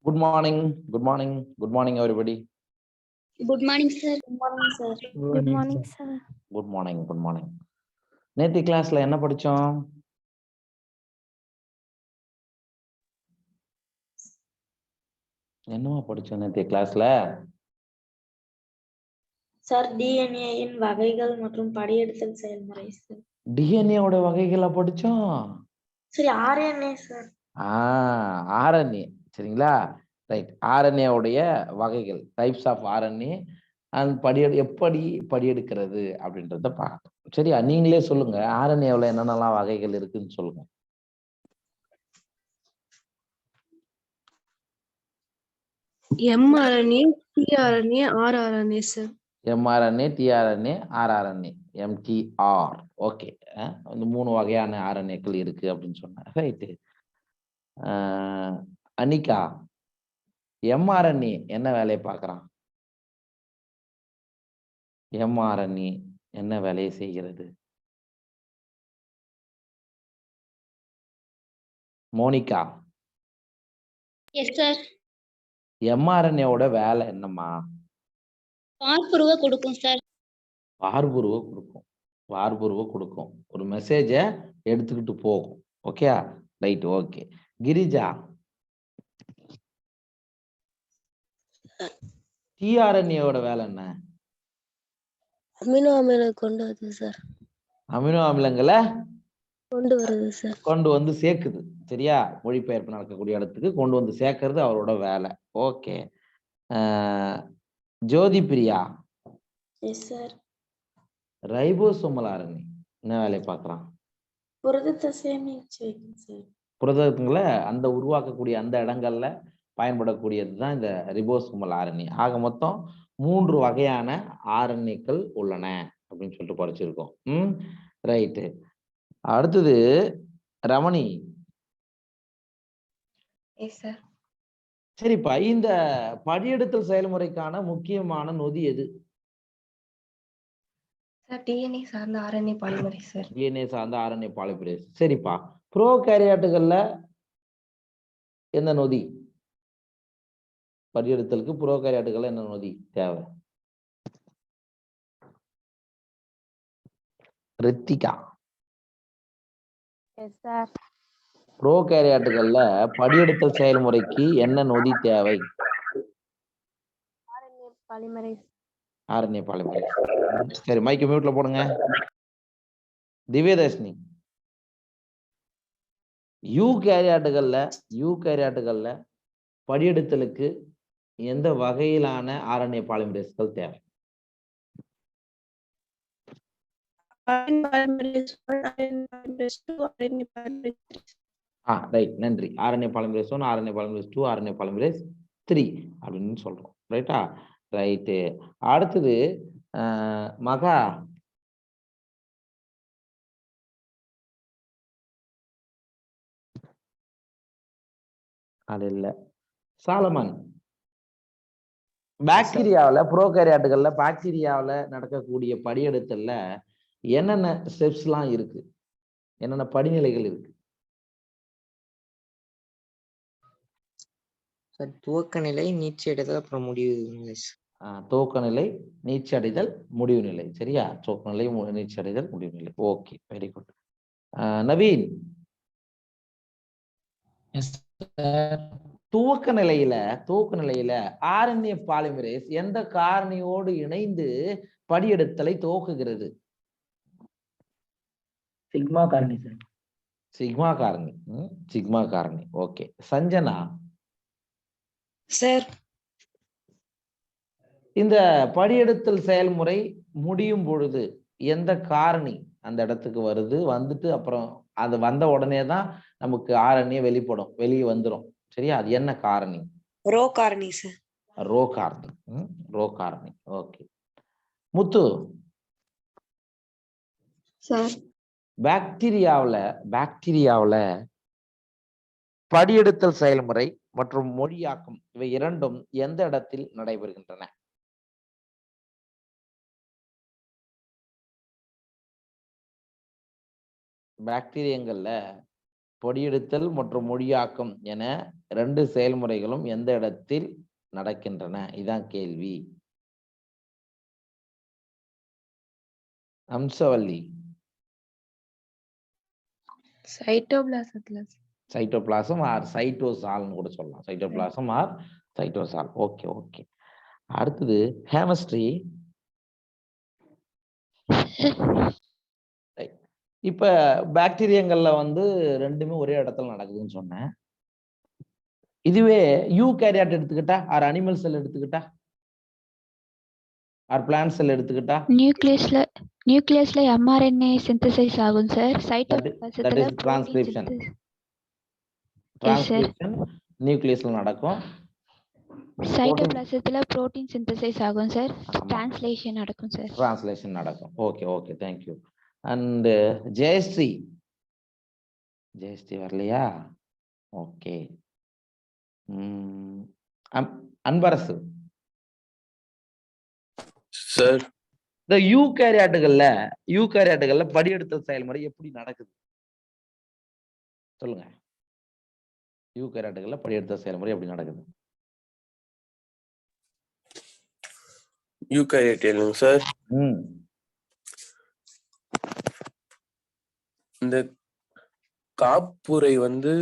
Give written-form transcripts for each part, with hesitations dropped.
Good morning. Good morning. Good morning, everybody. Good morning, sir. Good morning, sir. Good morning, sir. Good morning. Good morning. நேத்து கிளாஸ்ல என்ன படிச்சோம்? என்னவா படிச்சோம் நேத்து கிளாஸ்ல? சார் DNA இன் வகைகள் மற்றும் படியெடுத்தல் செயல்முறை சார். DNA ஓட வகைகளை படிச்சோம். சரி, RNA சார். RNA சரிங்களா? ரைட். RNA உடைய வகைகள், டைப்ஸ் ஆஃப் RNA and எப்படி படியெடுக்கிறது அப்படின்றத பார்க்கணும். சரியா? நீங்களே சொல்லுங்க, RNAவில் என்னென்னலாம் வகைகள் இருக்குன்னு சொல்லுங்க. mRNA, tRNA, rRNA sir. mRNA, tRNA, rRNA, MTR. Okay, இந்த 3 வகையான RNAக்கள் இருக்கு அப்படின்னு சொன்னேன். ரைட்டு. அனிகா, mRNA என்ன வேலையை பார்க்குறான்? mRNA என்ன வேலையை செய்கிறது? Monica, yes sir. mRNAவோட வேலை என்னம்மா? பார்ப்புருவ கொடுக்கும் சார். பார்ப்புருவ கொடுக்கும். பார்ப்புருவ கொடுக்கும். ஒரு மெசேஜை எடுத்துக்கிட்டு போகும். Okay, right. ஓகே. கிரிஜா, tRNAவோட வேலை என்ன? அமினோ அமிலம் கொண்டு வருது சார். அமினோ அமிலங்களை கொண்டு வருது சார். கொண்டு வந்து சேர்க்குது. சரியா? மொழிபெயர்ப்பு நடக்கக்கூடிய இடத்துக்கு கொண்டு வந்து சேர்க்கறது அவரோட வேலை. Okay. Jyothi Priya, yes sir. Ribosomal RNA என்ன வேலையை பார்க்குறான்? புரதத்தை சேமிச்சு வைக்கும் சார். புரதங்களை அந்த உருவாக்கக்கூடிய அந்த இடங்கள்ல பயன்படக்கூடியது தான் இந்த ரிபோசோமல் RNA. ஆக மொத்தம் 3 வகையான RNAக்கள் உள்ளன அப்படின்னு சொல்லிட்டு படிச்சிருக்கோம். ரைட்டு. அடுத்தது ரமணி. Yes sir. சரிப்பா, இந்த படியெடுத்தல் செயல்முறைக்கான முக்கியமான நொதி எது? சார் DNA சார்ந்த RNA பாலிமரேஸ் சார். DNA சார்ந்த RNA பாலிமரேஸ். சரிப்பா, ப்ரோகாரியாட்டுகள்ல என்ன நொதி? படியெடுத்தலுக்கு ப்ரோகாரியாட்டுகள்ல என்ன நொதி தேவை? Rithika, yes sir. ப்ரோகாரியாட்டுகள்ல படியெடுத்தல் செயல்முறைக்கு என்ன நொதி தேவை? RNA polymerase. RNA polymerase. சரி, மைக்கு மியூட்ல போடுங்க. திவ்யதர்ஷினி, யூகேரியாட்டுகள்ல படியெடுத்தலுக்கு எந்த வகையிலான RNA பாலிமரேஸ்கள் தேவை? ரைட், நன்றி. RNA polymerase 1, RNA polymerase 2, RNA polymerase 3 அப்படின்னு சொல்றோம். ரைட்டா? ரைட்டு. அடுத்தது மகா, அது இல்ல. சாலமன், பாக்டீரியாவில் ப்ரோகாரியாட்டுகள்ல பாக்டீரியாவில் நடக்கக்கூடிய படியெடுத்தல்ல என்னென்ன ஸ்டெப்ஸ்லாம் இருக்கு? என்னென்ன படிநிலைகள் இருக்கு? துவக்க நிலை, நீட்சி அடைதல், அப்புறம் முடிவு நிலை. துவக்க நிலை, நீட்சி அடைதல், முடிவு நிலை. சரியா? துவக்க நிலை, நீட்சி அடைதல், முடிவு நிலை. Okay, very good. நவீன், துவக்க நிலையில RNA பாலிமரேஸ் எந்த காரணியோடு இணைந்து படியெடுத்தலை துவக்குகிறது? சிக்மா காரணி சார். சிக்மா காரணி. ஓகே. சஞ்சனா சார். இந்த படியெடுத்தல் செயல்முறை முடியும் பொழுது எந்த காரணி அந்த இடத்துக்கு வருது? வந்துட்டு அப்புறம் அது வந்த உடனே தான் நமக்கு RNA வெளியே வந்துடும். சரியா? அது என்ன காரணி? ரோ காரணி சார். ரோ காரணி. ஓகே. முத்து சார். பாக்டீரியாவுல படியெடுத்தல் செயல்முறை மற்றும் மொழியாக்கம் இவை இரண்டும் எந்த இடத்தில் நடைபெறுகின்றன? பாக்டீரியங்கள்ல பொடியெடுத்தல் மற்றும் மொழியாக்கம் என 2 செயல்முறைகளும் எந்த இடத்தில் நடக்கின்றன? இதான் கேள்வி. அம்சவல்லி. சைட்டோபிளாசத்துல. சைட்டோபிளாசம் ஆர் சைட்டோசால்னு கூட சொல்லலாம். Cytoplasm or cytosol. Okay okay. அடுத்தது ஹேமஸ்ட்ரி. இப்ப பாக்டீரியங்கள்ல வந்து 2மே ஒரே இடத்துல நடக்குதுன்னு சொன்னேன். இதுவே யூகேரியாட் எடுத்துக்கிட்டா ஆர் அனிமல் செல் எடுத்துக்கிட்டா ஆர் பிளான்ட் செல் எடுத்துக்கிட்டா நியூக்ளியஸ்ல mRNA சிந்தசைஸ் ஆகும் சார். that சைட்டோபிளாசத்துல is transcription. டிரான்ஸ்கிரிப்ஷன் நியூக்ளியஸ்ல நடக்கும். சைட்டோபிளாசத்துல புரோட்டீன் சிந்தசைஸ் ஆகும் சார். டிரான்ஸ்லேஷன் நடக்கும் சார். டிரான்ஸ்லேஷன் நடக்கும். Okay okay, thank you. And Jayashree. Jayashree வரலையா? ஓகே. அன்பரசு. சார் இந்த யூகேரியாட்டுகள்ல படியெடுத்தல் செயல்முறை எப்படி நடக்குது சொல்லுங்க. யூகேரியாட்டுகள்ல படியெடுத்தல் செயல்முறை எப்படி நடக்குது? Eukaryote sir. இந்த காப்புரை வந்து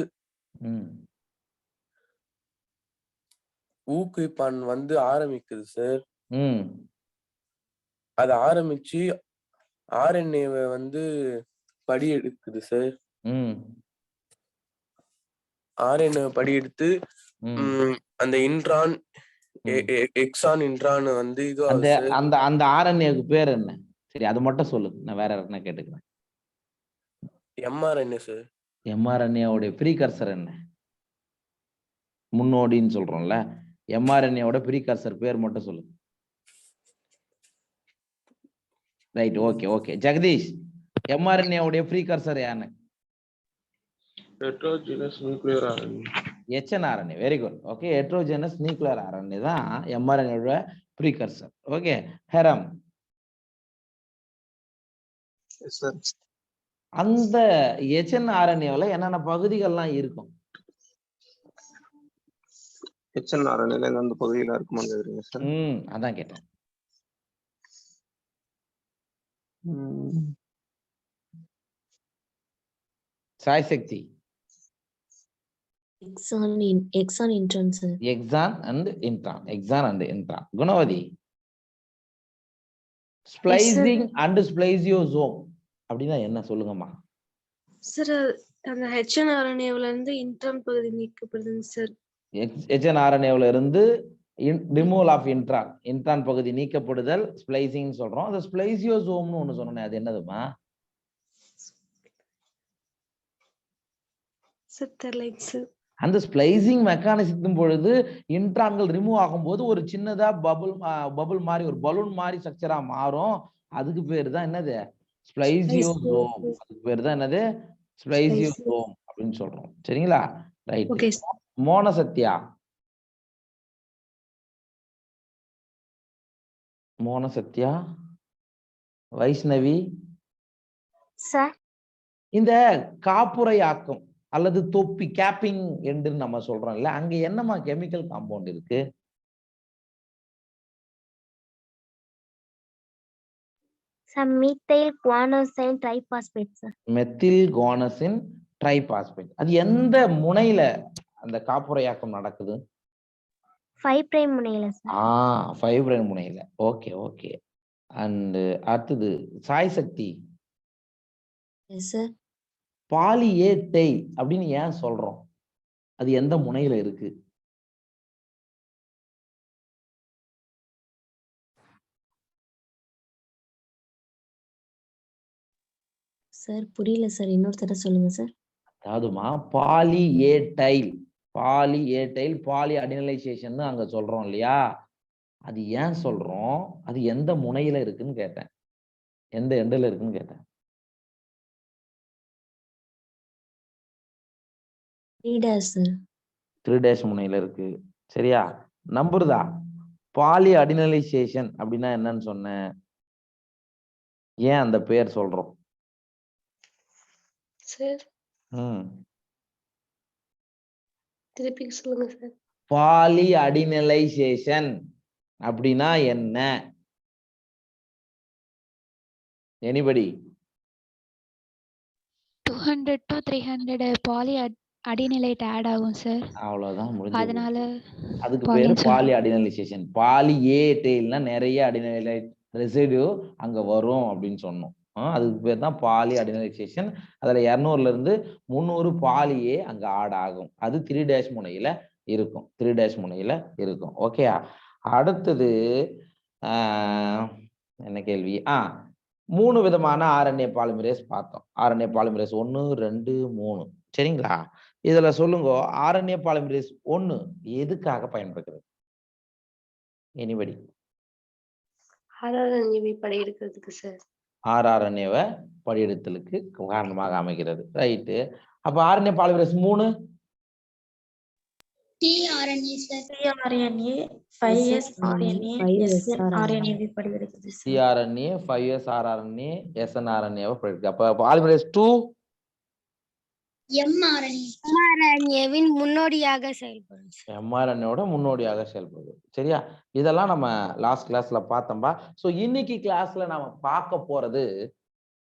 ஊக்குவிப்பான் வந்து ஆரம்பிக்குது சார். அது ஆரம்பிச்சு ஆர்என்ஏவை வந்து படி எடுக்குது சார். ஆர்என்ஏ படி எடுத்து அந்த இன்ட்ரான் எக்ஸான் இன்ட்ரான் வந்து இது அந்த ஆர்என்ஏக்கு பேர் என்ன? சரி, அது மட்டும் சொல்லு, நான் வேற என்ன கேட்டுக்கிறேன். MRNA sir. எம்ஆர்என்ஏவோட ப்ரீகர்சர் என்ன? முன்னோடின்னு சொல்றோம்ல, எம்ஆர்என்ஏவோட ப்ரீகர்சர் பேர் மட்டும் சொல்லு. Right, okay okay. ஜெகதீஷ், எம்ஆர்என்ஏவோட ப்ரீகர்சர் யாரு? Heterogeneous nuclear RNA. HNRNA. Very good. Okay, heterogeneous nuclear RNA தான் எம்ஆர்என்ஏவோட ப்ரீகர்சர். ஓகே, ஹெரம். அந்த HNRNAல என்னென்ன பகுதிகள்லாம் இருக்கும்? HNRNAல அந்த பகுதியில இருக்குமான்னு கேக்குறீங்க சார்? அதான் கேட்டேன். Sai Sakthi. Exon intron sir. Exon and intron. Gunavathi. Splicing and spliceosome அப்படின்னா என்ன சொல்லுங்கம்மா? சார், அந்த HNRNAல இருந்து இன்ட்ரான் பகுதி நீக்கப்படுதுங்க சார். HNRNAல இருந்து ரிமூவல் ஆஃப் இன்ட்ரான் பகுதி நீக்கப்படுதல் ஸ்ப்ளைசிங் சொல்றோம். அந்த ஸ்ப்ளைசியோசோம்னு ஒண்ணு சொன்னேன், அது என்னதுமா? அந்த ஸ்ப்ளைசிங் மெக்கானிசத்தின் பொழுது இன்ட்ரான்கள் ரிமூவ் ஆகும்போது ஒரு சின்னதா பபுள் மாதிரி, ஒரு பலூன் மாதிரி ஸ்ட்ரக்சரா மாறும். அதுக்கு பேர் தான் என்னது? ஸ்ப்ளைசியோசோம். அதுக்கு பேர் தான் என்னது? ஸ்ப்ளைசியோசோம் அப்படின்னு சொல்றோம். சரிங்களா? ரைட். மோனசத்யா. வைஷ்ணவி சார், இந்த காப்புரையாக்கம் அல்லது தொப்பி கேப்பிங் என்று நம்ம சொல்றோம்ல, அங்க என்னமா கெமிக்கல் காம்பவுண்ட் இருக்கு? Methyl guanosine triphosphate sir. Methyl guanosine triphosphate. அது எந்த முனையில அந்த காப்புரையாக்கம் நடக்குது? 5 பிரைம் முனையில சார். 5 பிரைம் முனையில. Okay okay. அண்ட் அடுத்தது Sai Sakthi. Sir, poly A tail அப்படின்னு ஏன் சொல்றோம்? அது எந்த முனையில இருக்கு? சார் புரியல சார், இன்னொரு தடவை சொல்லுங்க சார். அதாவதுமா பாலி ஏ டைல் பாலி அடினலைசேஷன் அங்க சொல்றோம் இல்லையா? அது ஏன் சொல்றோம்? அது எந்த முனையில இருக்குன்னு கேட்டேன், எந்த எண்டுல இருக்குன்னு கேட்டேன். 3' முனையில இருக்கு. சரியா? நம்புறதா? பாலி அடினலைசேஷன் அப்படின்னா என்னன்னு சொன்னேன், ஏன் அந்த பேர் சொல்றோம்? சார், திருப்பி சொல்லுங்க சார். பாலி அடினலைசேஷன் அப்படின்னா என்ன? எனிபடி? 200 to 300 பாலி அடிநிலைட் ஆட் ஆகும் சார். அவ்வளவுதான் முடிஞ்சது. அதனால அதுக்கு பேரு பாலி அடினலைசேஷன். பாலி ஏ டெயில்னா நிறைய அடினலைட் ரெசிடியூ அங்க வரும் அப்படின்னு சொன்னோம். அதுக்கு பேர் தான் பாலி அடினலைசேஷன். அதுல 200ல இருந்து 300 பாலியே அங்க ஆட் ஆகும். அது 3' முனையில இருக்கும். 3' முனையில இருக்கும். ஓகே. அடுத்தது என்ன கேள்வி? 3 விதமான RNA பாலிமரேஸ் பார்த்தோம். RNA polymerase 1, 2, 3. சரிங்களா? இதுல சொல்லுங்க, RNA பாலிமரேஸ் 1 எதுக்காக பயன்படுகிறது? எனிபடி? RNA படையெடுக்கிறதுக்கு சார். RNA-வை படியெடுத்தலுக்கு காரணமாக அமைகிறது. ரைட்டு. அப்ப RNA polymerase 3 tRNA sir. tRNA 5S RNA SNRNA படியெடுக்குது சார். tRNA 5S RNA SNRNA-வை படியெடுக்குது. அப்ப பாலிமரேஸ் 2 mRNA-வின் முன்னோடியாக செயல்படும். mRNA-வோட முன்னோடியாக செயல்படுது. சரியா? இதெல்லாம் நம்ம லாஸ்ட் கிளாஸ்ல பார்த்தோம்பா. சோ இன்னைக்கு கிளாஸ்ல நாம பார்க்க போறது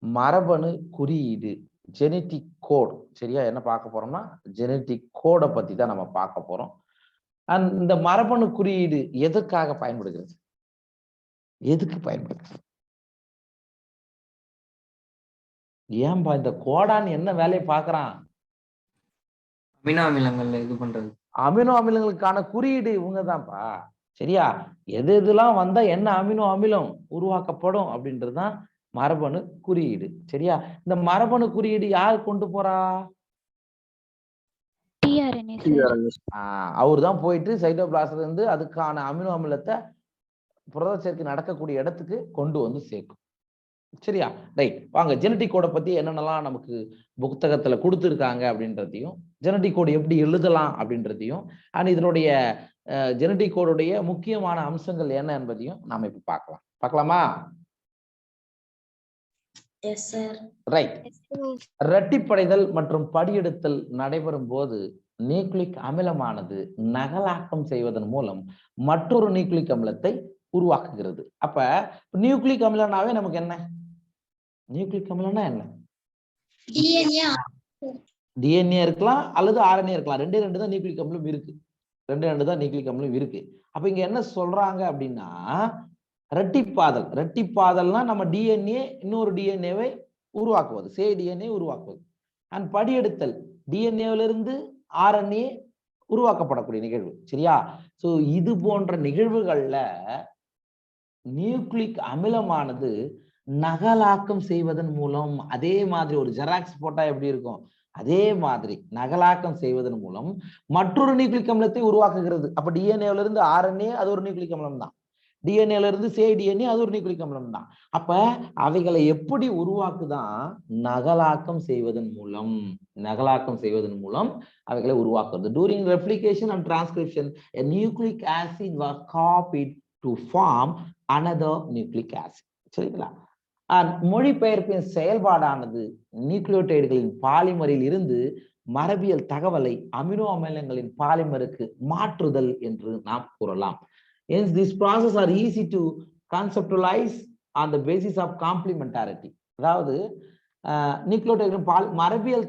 மரபணு குறியீடு, ஜெனட்டிக் கோட். சரியா? என்ன பார்க்க போறோம்னா ஜெனட்டிக் கோடை பத்தி தான் நம்ம பார்க்க போறோம். இந்த மரபணு குறியீடு எதற்காக பயன்படுகிறது? எதுக்கு பயன்படுகிறது? ஏன்பா இந்த கோடான் என்ன வேலையை பார்க்கறான்? அமினோ அமிலங்கள்ல இது பண்றது. அமினோ அமிலங்களுக்கான குறியீடு இவங்கதான்ப்பா. சரியா? எது எதுலாம் வந்தா என்ன அமினோ அமிலம் உருவாக்கப்படும் அப்படின்றதுதான் மரபணு குறியீடு. சரியா? இந்த மரபணு குறியீடு யார் கொண்டு போறா? tRNA sir. அவர் தான் போயிட்டு சைட்டோபிளாஸ்ல இருந்து அதுக்கான அமினோ அமிலத்தை புரத சேர்க்கை நடக்கக்கூடிய இடத்துக்கு கொண்டு வந்து சேர்க்கும். சரியா? ரைட். வாங்க ஜெனட்டிக் கோடை பத்தி என்னென்னலாம் நமக்கு புத்தகத்துல கொடுத்துருக்காங்க அப்படின்றதையும், ஜெனட்டிக் கோடு எப்படி எழுதலாம் அப்படின்றதையும், அண்ட் இதனுடைய ஜெனட்டிக் கோடுடைய முக்கியமான அம்சங்கள் என்ன என்பதையும் நாம இப்ப பார்க்கலாமா? S sir. ரைட். இரட்டிப்படைதல் மற்றும் படியெடுத்தல் நடைபெறும் போது நியூக்ளிக் அமிலமானது நகலாக்கம் செய்வதன் மூலம் மற்றொரு நியூக்ளிக் அமிலத்தை உருவாக்குகிறது. அப்ப நியூக்ளிக் அமிலம்னாவே நமக்கு என்ன? நியூக்ளிக் அமிலம்னா என்ன? டிஎன்ஏ இருக்கலாம் அல்லது RNA இருக்கலாம். 2 தான் நியூக்ளிக் அமிலம் இருக்கு. 2 தான் நியூக்ளிக் அமிலம் இருக்கு. அப்ப இங்க என்ன சொல்றாங்க அப்படின்னா இரட்டிப்பாதல். இரட்டிப்பாதல்னா நம்ம டிஎன்ஏ இன்னொரு டிஎன்ஏவை உருவாக்குவது, டிஎன்ஏ உருவாக்குவது. அண்ட் படியெடுத்தல் டிஎன்ஏவிலிருந்து RNA உருவாக்கப்படக்கூடிய நிகழ்வு. சரியா? சோ இது போன்ற நிகழ்வுகள்ல நியூக்ளிக் அமிலமானது நகலாக்கம் செய்வதன் மூலம், அதே மாதிரி ஒரு ஜெராக்ஸ் போட்டா எப்படி இருக்கும் அதே மாதிரி நகலாக்கம் செய்வதன் மூலம் மற்றொரு நியூக்ளிக் அமிலத்தை உருவாக்குகிறது. அப்ப டிஎன்ஏல இருந்து RNA அது ஒரு நியூக்ளிக் அமிலம் தான். டிஎன்ஏல இருந்து டிஎன்ஏ அது ஒரு நியூக்ளிக் அமிலம் தான். அப்ப அவைகளை எப்படி உருவாக்குதான்? நகலாக்கம் செய்வதன் மூலம். நகலாக்கம் செய்வதன் மூலம் அவைகளை உருவாக்குறது. During replication and transcription, a nucleic acid was copied to form another nucleic acid. சரிங்களா? மொழிபெயர்ப்பின் செயல்பாடானது நியூக்ளியோடைடுகளின் பாலிமரில் இருந்து மரபியல் தகவலை அமினோ அமிலங்களின் பாலிமருக்கு மாற்றுதல் என்று நாம் கூறலாம். Hence, these processes are easy to conceptualize on the basis of complementarity. அதாவது நியூக்ளியோடைடுகளின் மரபியல்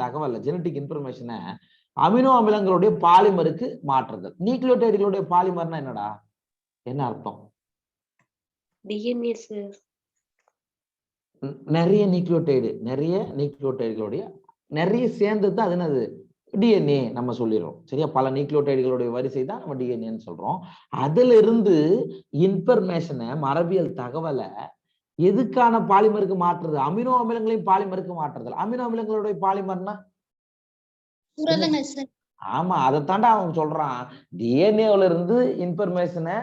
தகவலை ஜெனட்டிக் இன்ஃபர்மேஷனை அமினோ அமிலங்களுடைய பாலிமருக்கு மாற்றுதல். நியூக்ளியோடைடுகளுடைய பாலிமர்னா என்னடா? என்ன அர்த்தம்? DNA sir. நிறைய நியூக்ளியோடைடுகளுடைய நிறைய சேர்ந்தது தான் அது என்னது? டிஎன்ஏ நம்ம சொல்லிடுறோம். சரியா? பல நியூக்ளியோடைடுகளுடைய வரிசை தான் நம்ம டிஎன்ஏன்னு சொல்றோம். அதுல இருந்து இன்ஃபர்மேஷனை, மரபியல் தகவலை எதுக்கான பாலிமருக்கு மாற்றுறது? அமினோ அமிலங்களையும் பாலிமருக்கு மாற்றுதல். அமினோ அமிலங்களுடைய பாலிமர்னா ஆமா, அதைத்தாண்டா அவன் சொல்றான். டிஎன்ஏல இருந்து இன்ஃபர்மேஷனை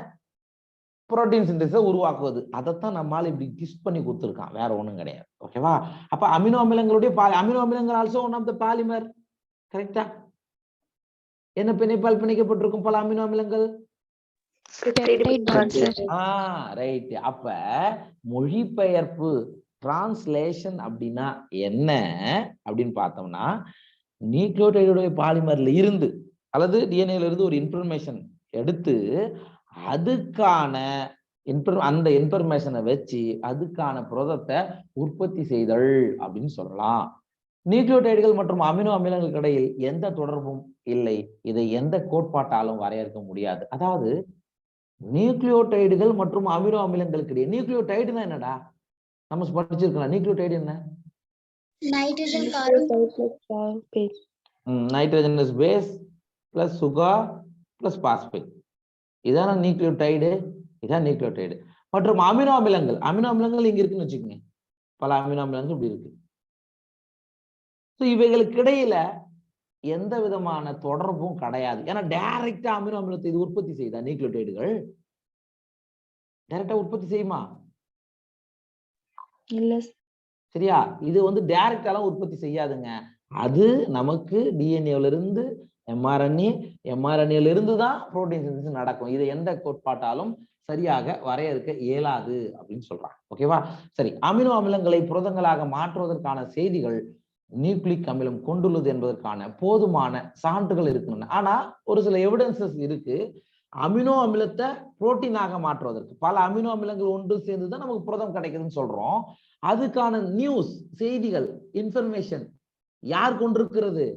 புரோட்டீன் சிந்தசிஸை உருவாக்குவது. அதைத்தான் நம்மால இப்படி கிஸ் பண்ணி கொடுத்துருக்கான், வேற ஒண்ணும் கிடையாது. ஓகேவா? அப்ப அமினோ அமிலங்களுடைய அமினோ அமிலங்கள் also one of the polymer. கரெக்டா? என்ன பிணைப்பால் பிணைக்கப்பட்டிருக்கும் பல அமினோ அமிலங்கள்? ரைட். அப்ப மொழிபெயர்ப்பு, டிரான்ஸ்லேஷன் அப்படின்னா என்ன அப்படின்னு பார்த்தோம்னா, நியூக்ளியோடைடுடைய பாலிமர்ல இருந்து அல்லது டிஎன்ஏல இருந்து ஒரு இன்ஃபர்மேஷன் எடுத்து அதுக்கான அந்த இன்ஃபர்மேஷனை வச்சு அதுக்கான புரதத்தை உற்பத்தி செய்தல் அப்படின்னு சொல்லலாம். நியூக்ளியோடைடுகள் மற்றும் அமினோ அமிலங்களுக்கு இடையில் எந்த தொடர்பும் இல்லை. இதை எந்த கோட்பாட்டாலும் வரையறுக்க முடியாது. அதாவது நியூக்ளியோடைடுகள் மற்றும் அமினோ அமிலங்களுக்கு இடையே, நியூக்ளியோடைடுனா என்னடா நம்ம படிச்சிருக்கலாம். நியூக்ளியோடைடு என்ன? Nitrogen nitrogen base plus sugar plus phosphate, இதான நியூக்ளியோடைடு. இதான் நியூக்ளியோடைடு. மற்றும் அமினோ அமிலங்கள், அமினோ அமிலங்கள் இங்க இருக்குன்னு வச்சுக்கோங்க. பல அமினோ அமிலங்கள் இப்படி இருக்கு. இவைகளுக்கு இடையில எந்த விதமான தொடர்பும் கிடையாது. ஏன்னா டைரக்டா அமினோ அமிலத்தை இது உற்பத்தி செய்தா? நியூக்ளியோடைடுகள் டைரக்டா உற்பத்தி செய்யுமா? இல்ல. சரியா? இது வந்து டைரக்டாலாம் உற்பத்தி செய்யாதுங்க. அது நமக்கு டிஎன்ஏல இருந்து எம்ஆர்என்ஏல இருந்து தான் புரோட்டீன் சிந்தசிஸ் நடக்கும். இது எந்த கோட்பாட்டாலும் சரியாக வரையறுக்க இயலாது அப்படின்னு சொல்றாங்க. ஓகேவா? சரி, அமினோ அமிலங்களை புரதங்களாக மாற்றுவதற்கான செய்திகள் நியூக்ளிக் அமிலம் கொண்டுள்ளது என்பதற்கான போதுமான சான்றுகள் இருக்குன்னு. ஆனா ஒரு சில எவிடன்சஸ் இருக்கு. அமினோ அமிலத்தை புரோட்டீனாக மாற்றுவதற்கு பல அமினோ அமிலங்கள் ஒன்று சேர்ந்துதான் நமக்கு புரதம் கிடைக்குதுன்னு சொல்றோம். அதுக்கான நியூஸ், செய்திகள், இன்ஃபர்மேஷன் யார் கொண்டிருக்கிறது?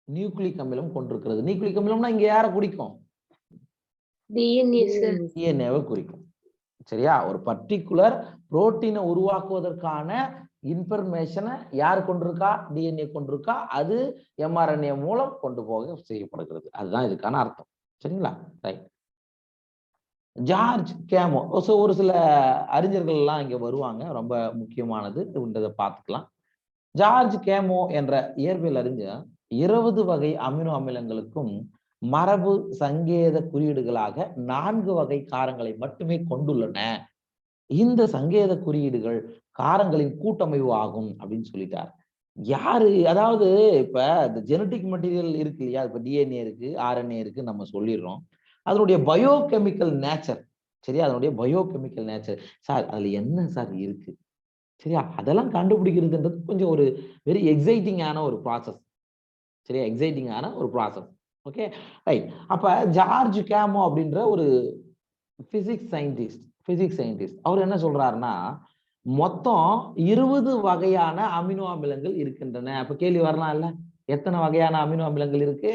நியூக்ளிக் அமிலம் கொண்டிருக்கிறது. நியூக்ளிக் அமிலம்னா இங்க யாரை குறிக்கும்? டிஎன்ஏவை குறிக்கும். சரியா? ஒரு பர்டிகுலர் புரோட்டீனை உருவாக்குவதற்கான இன்ஃபர்மேஷனை யார் கொண்டிருக்கா? டிஎன்ஏ கொண்டிருக்கா. அது எம்ஆர்என்ஏ மூலம் கொண்டு போக செய்யப்படுகிறது. அதுதான் இதுக்கான அர்த்தம். சரிங்களா? ரைட். ஜார்ஜ் கேமோ, ஒரு சில அறிஞர்கள் எல்லாம் இங்க வருவாங்க. ரொம்ப முக்கியமானது இதை பார்த்துக்கலாம். ஜார்ஜ் கேமோ என்ற இயற்பியல் அறிஞர் 20 வகை அமினோ அமிலங்களுக்கும் மரபு சங்கேத குறியீடுகளாக 4 வகை காரங்களை மட்டுமே கொண்டுள்ளன. இந்த சங்கேத குறியீடுகள் காரங்களின் கூட்டமைவு ஆகும் அப்படின்னு சொல்லிட்டார். யாரு? அதாவது இப்ப இந்த ஜெனட்டிக் மெட்டீரியல் இருக்கு இல்லையா? இப்ப டிஎன்ஏ இருக்கு, ஆர்என்ஏ இருக்கு, நம்ம சொல்லிடுறோம். அதனுடைய பயோகெமிக்கல் நேச்சர், சரியா? அதனுடைய பயோகெமிக்கல் நேச்சர் சார் அதுல என்ன சார் இருக்கு, சரியா? அதெல்லாம் கண்டுபிடிக்கிறதுன்றது கொஞ்சம் ஒரு வெரி எக்ஸைட்டிங்கான ஒரு ப்ராசஸ். சரியா? எக்ஸைட்டிங்கான ஒரு ப்ராசஸ். Okay, right. அப்ப ஜார்ஜ் கேமோ அப்படின்ற ஒரு பிசிக்ஸ் சயின்டிஸ்ட் அவர் என்ன சொல்றாருன்னா, மொத்தம் 20 வகையான அமினோ அமிலங்கள் இருக்கின்றன. அப்ப கேள்வி வரலாம் இல்ல, எத்தனை வகையான அமினோ அமிலங்கள் இருக்கு?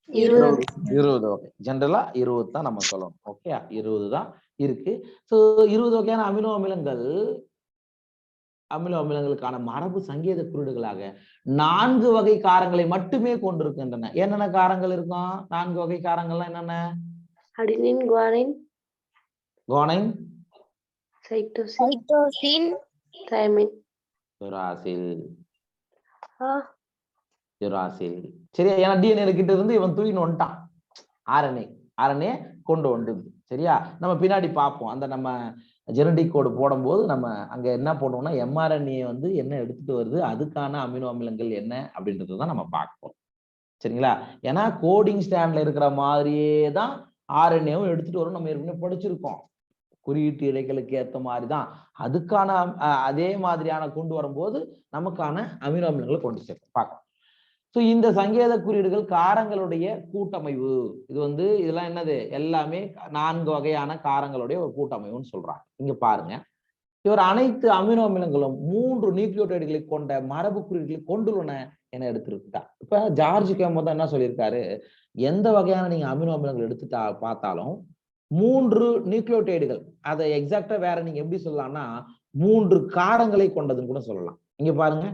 20 வகை. ஜெனரலா 20 தான் நம்ம சொல்லணும். ஓகே, 20 தான் இருக்கு. சோ 20 வகையான அமினோ அமிலங்களுக்கான மரபு சங்கேத குறியீடுகளாக 4 வகை காரங்களை மட்டுமே கொண்டிருக்கின்றன. என்னென்ன காரங்கள் இருக்கும்? 4 வகை காரங்கள்லாம் என்னென்ன? அடினின், குவானைன், சைட்டோசின், தைமின், யுராசில். சரியா? ஏன்னா டிஎன்ஏ கிட்ட இருந்து இவன் தூக்கின்னு வந்துட்டான். ஆர்என்ஏ கொண்டு வந்துது. சரியா? நம்ம பின்னாடி பார்ப்போம். அந்த நம்ம ஜெனடிக் கோடு போடும்போது நம்ம அங்க என்ன போடுவோம்னா, எம்ஆர்என்ஏ வந்து என்ன எடுத்துட்டு வருது, அதுக்கான அமினோ அமிலங்கள் என்ன அப்படின்றது தான் நம்ம பார்ப்போம். சரிங்களா? ஏன்னா கோடிங் ஸ்டாண்ட்ல இருக்கிற மாதிரியே தான் ஆர்என்ஏவும் எடுத்துட்டு வரும். நம்ம ஏற்கனவே படிச்சிருக்கோம். குறியீட்டு இடைகளுக்கு ஏற்ற மாதிரி தான் அதுக்கான அதே மாதிரியான கொண்டு வரும்போது நமக்கான அமினோ அமிலங்களை கொண்டு சேர்க்கும் பார்க்கலாம். ஸோ இந்த சங்கேத குறியீடுகள் காரங்களுடைய கூட்டமைவு. இது வந்து இதெல்லாம் என்னது? எல்லாமே 4 வகையான காரங்களுடைய ஒரு கூட்டமைவுன்னு சொல்றாங்க. இங்க பாருங்க, இவர் அனைத்து அமினோ அமிலங்களும் 3 நியூக்ளியோடைடுகளை கொண்ட மரபு குறியீடுகளை கொண்டுள்ளன என எடுத்திருக்கார். இப்ப ஜார்ஜ் கேமோ தான் என்ன சொல்லியிருக்காரு, எந்த வகையான நீங்க அமினோ அமிலங்கள் எடுத்துட்டா பார்த்தாலும் 3 நியூக்ளியோடைடுகள், அதை எக்ஸாக்டா வேற நீங்க எப்படி சொல்லலாம்னா 3 காரங்களை கொண்டதுன்னு கூட சொல்லலாம். இங்க பாருங்க,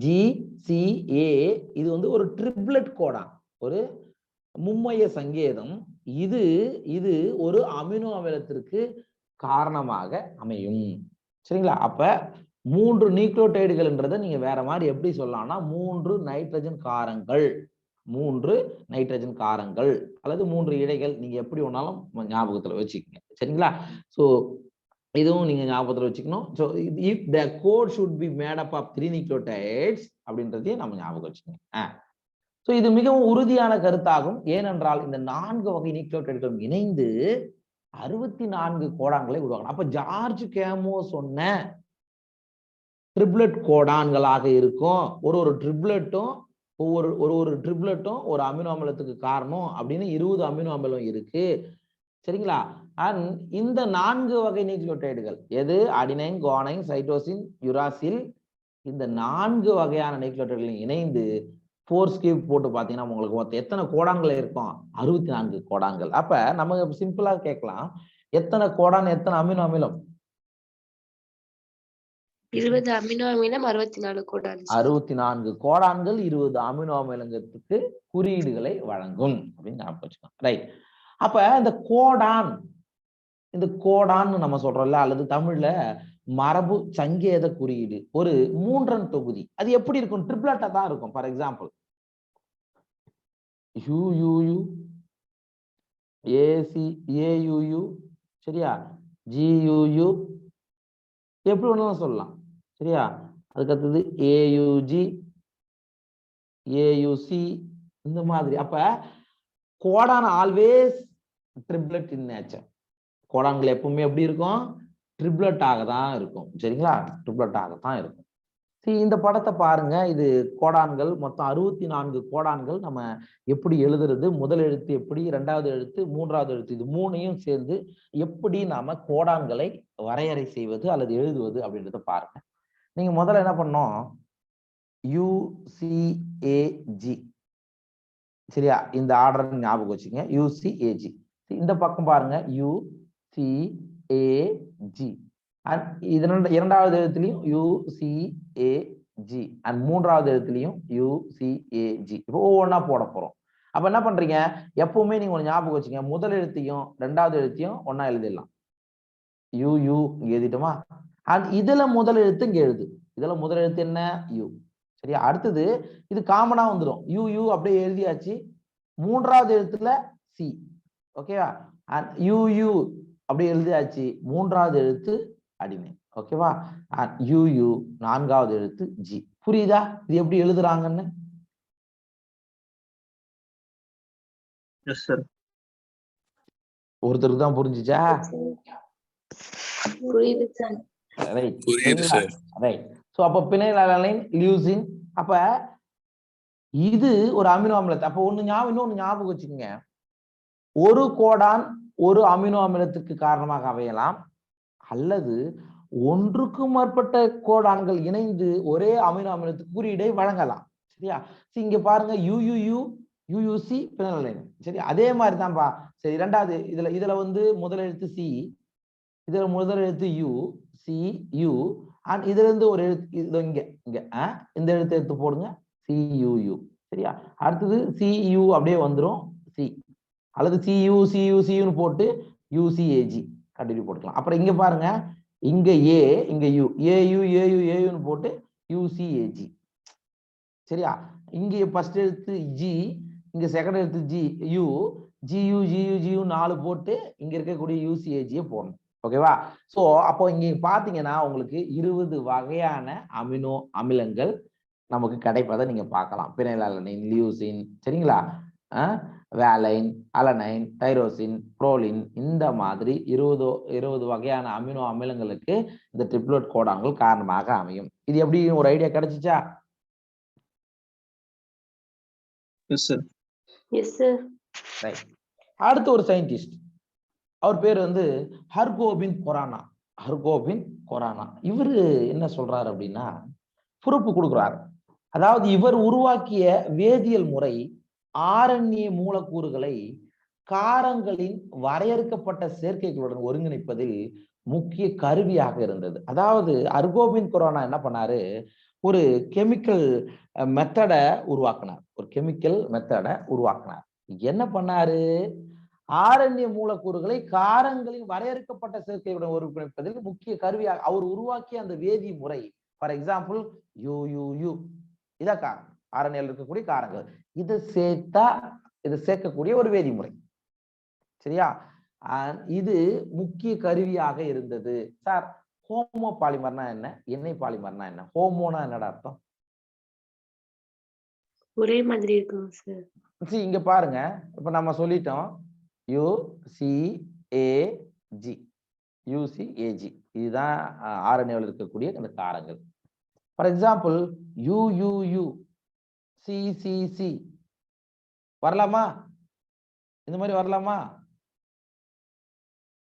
GCA இது வந்து ஒரு ட்ரிப்ளெட் கோடா, ஒரு மும்மைய சங்கேதம். இது ஒரு அமினோ அமிலத்திற்கு காரணமாக அமையும். சரிங்களா? அப்ப 3 நியூக்ளியோடைடுகள்ன்றதை நீங்க வேற மாதிரி எப்படி சொல்லலாம்னா 3 நைட்ரஜன் காரங்கள் அல்லது 3 இழைகள், நீங்க எப்படி வேணாலும் ஞாபகத்துல வச்சுக்கோங்க. சரிங்களா? சோ இதுவும் நீங்க ஞாபகத்துல வச்சுக்கணும். So if the code should be made up of 3 nucleotides அப்படின்றதையும் நம்ம ஞாபகம் வச்சுக்கோங்க. ஸோ இது மிகவும் உறுதியான கருத்தாகும். ஏனென்றால் இந்த 4 வகை நியூக்ளியோடைடுகளும் இணைந்து 64 கோடான்களை உருவாக்கணும். அப்ப ஜார்ஜ் கேமோ சொன்ன ட்ரிப்ளெட் கோடான்களாக இருக்கும். ஒரு ட்ரிப்ளெட்டும் ஒரு ட்ரிப்ளெட்டும் ஒரு அமினோ அமிலத்துக்கு காரணம் அப்படின்னு 20 அமினோ அமிலம் இருக்கு. சரிங்களா? அண்ட் இந்த 4 வகை நியூக்ளியோடைடுகள் எது? அடினைன், குவானைன், சைட்டோசின், யுராசில், இந்த 4 வகையான நியூக்ளியோடைடுகள் இணைந்து ஃபோர்ஸ் கியூப் போட்டு பாத்தீங்கன்னா உங்களுக்கு மொத்தம் எத்தனை கோடான்கள் இருக்கும்? 64 கோடான்கள். அப்ப நம்ம சிம்பிளா கேட்கலாம், எத்தனை கோடான் எத்தனை அமினோ அமிலம்? 20 அமினோ அமிலம் 64 கோடான். 64 கோடான்கள் 20 அமினோ அமிலங்களுக்கு குறியீடுகளை வழங்கும் அப்படின்னு ஞாபகம் வச்சுக்கோங்க. ரைட். அப்ப இந்த கோடான்னு நம்ம சொல்றோம்ல, அல்லது தமிழ்ல மரபு சங்கேத குறியீடு ஒரு 3 தொகுதி. அது எப்படி இருக்கும்? ட்ரிப்ளெட்டா தான் இருக்கும். For example UUU, AC, AUU, சரியா? GUU, எப்படி வேணாலும் சொல்லலாம். சரியா? அதுக்கு அடுத்தது AUG, AUC, இந்த மாதிரி. அப்ப codon always triplet in nature. கோடான்கள் எப்பவுமே எப்படி இருக்கும்? ட்ரிப்ளெட்டாக தான் இருக்கும். சரிங்களா? ட்ரிப்ளெட்டாக தான் இருக்கும். இந்த படத்தை பாருங்க. இது கோடான்கள் மொத்தம் 64 கோடான்கள். நம்ம எப்படி எழுதுறது, முதல் எழுத்து எப்படி, இரண்டாவது எழுத்து, மூன்றாவது எழுத்து, இது மூணையும் சேர்ந்து எப்படி நாம கோடான்களை வரையறை செய்வது அல்லது எழுதுவது அப்படின்றத பாருங்க. நீங்க முதல்ல என்ன பண்ணோம்? UCAG, சரியா? இந்த ஆர்டர் ஞாபகம் வச்சுங்க. UCAG. இந்த பக்கம் பாருங்க, UCAG. இரண்டாவது எழுத்துலையும் UCAG அண்ட் மூன்றாவது எழுத்துலையும் UCAG. இப்போ ஒவ்வொன்றா போட போறோம். அப்ப என்ன பண்றீங்க? எப்பவுமே நீங்க ஒரு ஞாபகம் வச்சுங்க, முதல் எழுத்தையும் ரெண்டாவது எழுத்தையும் ஒன்னா எழுதிடலாம். UU இங்க எழுதிட்டோமா? அண்ட் இதுல முதல் எழுத்து இங்க எழுது. இதுல முதல் எழுத்து என்ன? U. சரியா? அடுத்தது இது காமனா வந்துடும். UU அப்படியே எழுதியாச்சு. மூன்றாவது எழுத்துல C. ஓகேவா? அண்ட் UU அப்படியே எழுதியாச்சு. மூன்றாவது எழுத்து அடினைன். ஓகேவா? UU நான்காவது எழுத்து G. புரியுதா இது எப்படி எழுதுறாங்கன்னு? Yes sir. ஒருத்தருக்கு தான் புரிஞ்சுச்சா? புரியுது சார். ரைட். புரியுது சார். ரைட். சோ அப்ப பினைலாலனைன், லியூசின். அப்ப இது ஒரு அமினோ அமிலத்தை. அப்ப இன்னொன்னு ஞாபகம் வச்சுக்கோங்க. ஒரு கோடான் ஒரு அமினோ அமிலத்துக்கு காரணமாக அமையலாம், அல்லது ஒன்றுக்கும் மேற்பட்ட கோடான்கள் இணைந்து ஒரே அமினோ அமிலத்துக்கு குறியீடை வழங்கலாம். சரியா? இங்க பாருங்க, UUU, UUC, பினைலாலைன். சரி, அதே மாதிரி தான்ப்பா. சரி, இரண்டாவது இதுல முதல் எழுத்து C, இதுல முதல் எழுத்து U, C, U, அண்ட் இதுல இருந்து ஒரு எழுத்து இங்க இந்த எழுத்து எடுத்து போடுங்க, CUU. சரியா? அடுத்தது CU அப்படியே வந்துடும் C, அல்லது CUன்னு போட்டு UCAG கண்டினியூ போட்டுக்கலாம். அப்புறம் இங்க பாருங்க, இங்க A, இங்க U, AUன்னு போட்டு UCAG. சரியா? இங்க ஃபர்ஸ்ட் எழுத்து G, இங்க செகண்ட் எழுத்து U, GU 4 போட்டு இங்க இருக்கக்கூடிய UCAG போடணும். ஓகேவா? சோ அப்போ இங்க பாத்தீங்கன்னா உங்களுக்கு 20 வகையான அமினோ அமிலங்கள் நமக்கு கிடைப்பதை நீங்க பார்க்கலாம். பினைலாலனைன், லியூசின், சரிங்களா? வேலைன், அலனைன், டைரோசின், புரோலின், இந்த மாதிரி 20 வகையான அமினோ அமிலங்களுக்கு இந்த ட்ரிப்ளெட் கோடான்கள் காரணமாக அமையும். இது எப்படி ஒரு ஐடியா கிடைச்சிச்சா? Yes sir. Yes sir. Right. அடுத்து ஒரு சயின்டிஸ்ட், அவர் பேர் ஹர்கோபின் கொரானா. இவரு என்ன சொல்றாரு அப்படின்னா, பொறுப்பு கொடுக்குறாரு. அதாவது இவர் உருவாக்கிய வேதியியல் முறை RNA மூலக்கூறுகளை காரங்களின் வரையறுக்கப்பட்ட சேர்க்கைகளுடன் ஒருங்கிணைப்பதில் முக்கிய கருவியாக இருந்தது. அதாவது ஹர்கோபின் கொரானா என்ன பண்ணாரு, ஒரு கெமிக்கல் மெத்தடை உருவாக்குனார். என்ன பண்ணாரு? RNA மூலக்கூறுகளை காரங்களின் வரையறுக்கப்பட்ட சேர்க்கையுடன் ஒருங்கிணைப்பதில் முக்கிய கருவியாக அவர் உருவாக்கிய அந்த வேதி முறை. ஃபார் எக்ஸாம்பிள் UUU, இதான் காரம், RNA இருக்கக்கூடிய காரங்கள். இதை சேர்க்கக்கூடிய ஒரு வேதிமுறை. சரியா? இது முக்கிய கருவியாக இருந்தது. சார், ஹோமோ பாலிமர்னா என்ன, எண்ணெய் பாலிமர்னா என்ன? ஹோமோனா என்னடா அர்த்தம்? ஒரே மாதிரி இருக்கும் சார். இங்க பாருங்க, இப்ப நம்ம சொல்லிட்டோம் UCAG, இதுதான் RNAவில் இருக்கக்கூடிய அந்த காரங்கள். ஃபார் எக்ஸாம்பிள் யூ சி வரலாமா? இந்த மாதிரி வரலாமா?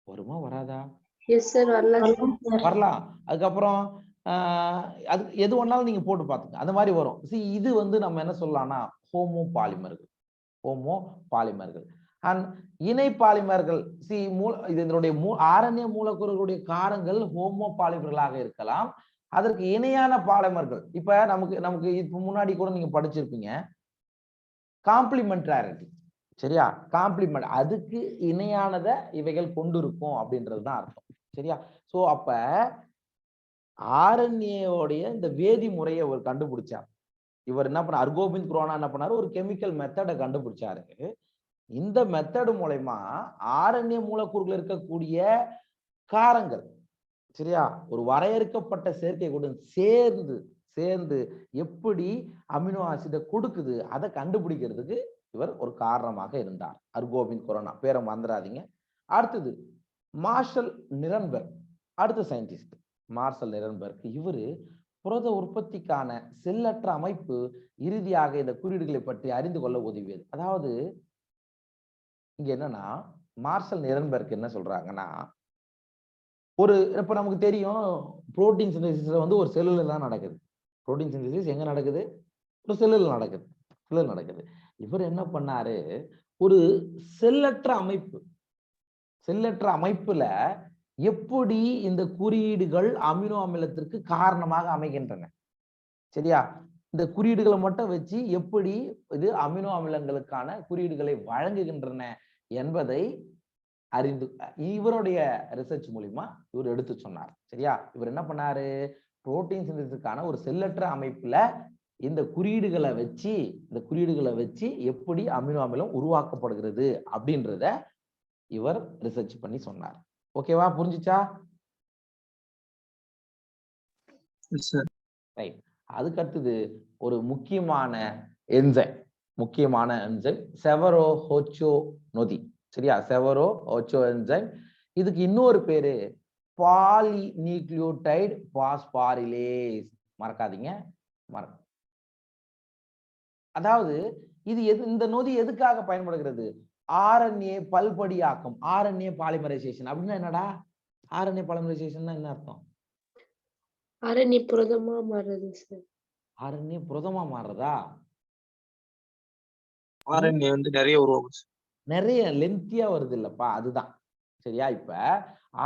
வருமா வராதா? எஸ் சார் வரலாம் சார். வரலாம். அதுக்கப்புறம் அது எது ஒன்னாலும் நீங்க போட்டு பாத்துங்க, அந்த மாதிரி வரும். இது வந்து நம்ம என்ன சொல்லலாம்னா ஹோமோ பாலிமர்கள் அண்ட் இணை பாலிமர்கள். இதனுடைய ஆரண்ய மூலக்கூறுகளுடைய காரங்கள் ஹோமோ பாலிமர்களாக இருக்கலாம். அதற்கு இணையான பாலிமர்கள் இப்ப நமக்கு இப்ப முன்னாடி கூட நீங்க படிச்சிருப்பீங்க காம்ப்ளிமெண்டாரிட்டி. சரியா? காம்ப்ளிமெண்ட் அதுக்கு இணையானத இவைகள் கொண்டிருக்கும் அப்படின்றதுதான் அர்த்தம். சரியா? சோ அப்ப ஆர்என்ஏவுடைய இந்த வேதி முறையை அவர் கண்டுபிடிச்சார். இவர் என்ன பண்ண, அர்கோபிந்த் குரோனா என்ன பண்ணாரு, ஒரு கெமிக்கல் மெத்தடை கண்டுபிடிச்சாரு. இந்த மெத்தடு மூலமா ஆர்என்ஏ மூலக்கூறுகள் இருக்கக்கூடிய காரங்கள், சரியா, ஒரு வரையறுக்கப்பட்ட சேர்க்கை கூட சேர்ந்து எப்படி அமினோ ஆசிடை கொடுக்குது அதை கண்டுபிடிக்கிறதுக்கு இவர் ஒரு காரணமாக இருந்தார். அர்கோபிந்த் குரோனா பேரை மறந்துடாதீங்க. அடுத்தது மார்ஷல் நிரன்பெர்க், அடுத்த சயின்டிஸ்ட் மார்ஷல் நிரன்பெர்க். இவரு புரத உற்பத்திக்கான செல்லற்ற அமைப்பு இறுதியாக இந்த குறியீடுகளை பற்றி அறிந்து கொள்ள உதவியது. அதாவது இங்க என்னன்னா மார்ஷல் நிரன்பெர்க் என்ன சொல்றாங்கன்னா, இப்ப நமக்கு தெரியும் புரோட்டீன் சிந்தசிஸ் வந்து ஒரு செல்லுல தான் நடக்குது. புரோட்டீன் சிந்தசிஸ் எங்க நடக்குது? ஒரு செல்லுல நடக்குது. இவர் என்ன பண்ணாரு, ஒரு செல்லற்ற அமைப்புல எப்படி இந்த குறியீடுகள் அமினோ அமிலத்திற்கு காரணமாக அமைகின்றன. சரியா? இந்த குறியீடுகளை மட்டும் வச்சு எப்படி இது அமினோ அமிலங்களுக்கான குறியீடுகளை வழங்குகின்றன என்பதை அறிந்து இவருடைய ரிசர்ச் மூலியமா இவர் எடுத்து சொன்னார். சரியா? இவர் என்ன பண்ணாரு, புரோட்டீன் சிந்தசிஸ்க்கான ஒரு செல்லற்ற அமைப்புல இந்த குறியீடுகளை வச்சு எப்படி அமினோ அமிலம் உருவாக்கப்படுகிறது அப்படின்றத இவர் ரிசர்ச் பண்ணி சொன்னார். ஓகேவா? புரிஞ்சுச்சா? ரைட். அதுக்கு அடுத்தது ஒரு முக்கியமான என்சைம் செவரோஹோச்சோ நொதி. சரியா? செவரோஹோச்சோ என்சைம். இதுக்கு இன்னொரு பேரு பாலிநியூக்ளியோடைடு பாஸ்பாரிலேஸ். மறக்காதீங்க. அதாவது இந்த நொதி எதுக்காக பயன்படுகிறது? ஆர்என்ஏ பல்படியாக்கம், ஆர்என்ஏ பாலிமரைசேஷன். அப்படின்னா என்னடா ஆர்என்ஏ பாலிமரைசேஷன் என்ன அர்த்தம்? ஆர்என்ஏ புரதமா மாறுறது சார். ஆர்என்ஏ புரதமா மாறுறதா? ஆர்என்ஏ வந்து நிறைய உருவாகும், நிறைய லென்த்தியா வருது இல்லப்பா, அதுதான். சரியா? இப்ப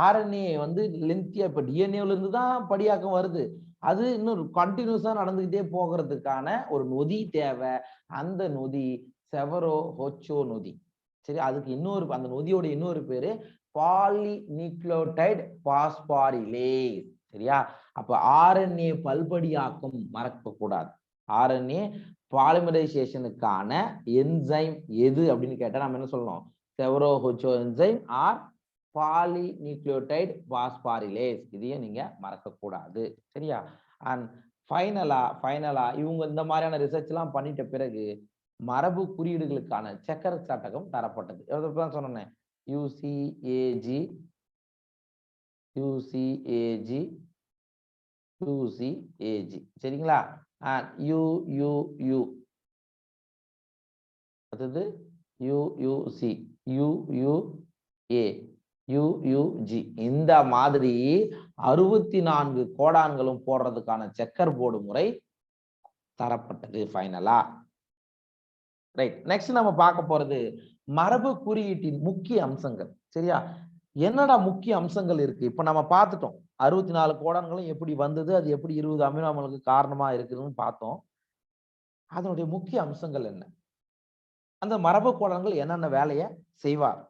ஆர்என்ஏ வந்து லென்த்தியா, இப்ப டிஎன்ஏல இருந்து தான் படியாக்கம் வருது. அது இன்னும் கண்டினியூஸா நடந்துகிட்டே போகிறதுக்கான ஒரு நொதி தேவை. அந்த நொதி செவரோஹோச்சோ நொதி. சரி, அதுக்கு அந்த நொதியோட இன்னொரு பேரு பாலிநியூக்ளியோடைடு பாஸ்பாரிலேஸ். சரியா? அப்ப ஆர்என்ஏ பல்படியாக்கம் மறக்க கூடாது. ஆர்என்ஏ பாலிமரைசேஷனுக்கான என்சைம் எது அப்படின்னு கேட்டா நம்ம என்ன சொல்லணும்? செவரோஹோச்சோ என்சைம் ஆர் பாலிநியூக்ளியோடைடு பாஸ்பாரிலேஸ். இதையும் நீங்க மறக்க கூடாது. சரியா? அண்ட் ஃபைனலா இவங்க இந்த மாதிரியான ரிசர்ச் எல்லாம் பண்ணிட்ட பிறகு மரபு குறியீடுகளுக்கான செக்கர் சட்டகம் தரப்பட்டது. எவ்வளவு சொன்னேன்? யூசிஏஜி. சரிங்களா? யூயூ அடுத்தது யூயூசி, யூயூஏ, யூயூஜி. இந்த மாதிரி 64 கோடான்களும் போடுறதுக்கான செக்கர் போர்டு முறை தரப்பட்டது ஃபைனலா. ரைட். நெக்ஸ்ட் நம்ம பார்க்க போறது மரபு குறியீட்டின் முக்கிய அம்சங்கள். சரியா? என்னடா முக்கிய அம்சங்கள் இருக்கு? இப்ப நம்ம பார்த்துட்டோம் 64 கோடான்களும் எப்படி வந்தது, அது எப்படி 20 அமினோ அமிலங்களுக்கு காரணமா இருக்குதுன்னு பார்த்தோம். அதனுடைய முக்கிய அம்சங்கள் என்ன? அந்த மரபு கோடான்கள் என்னென்ன வேலையை செய்வார்?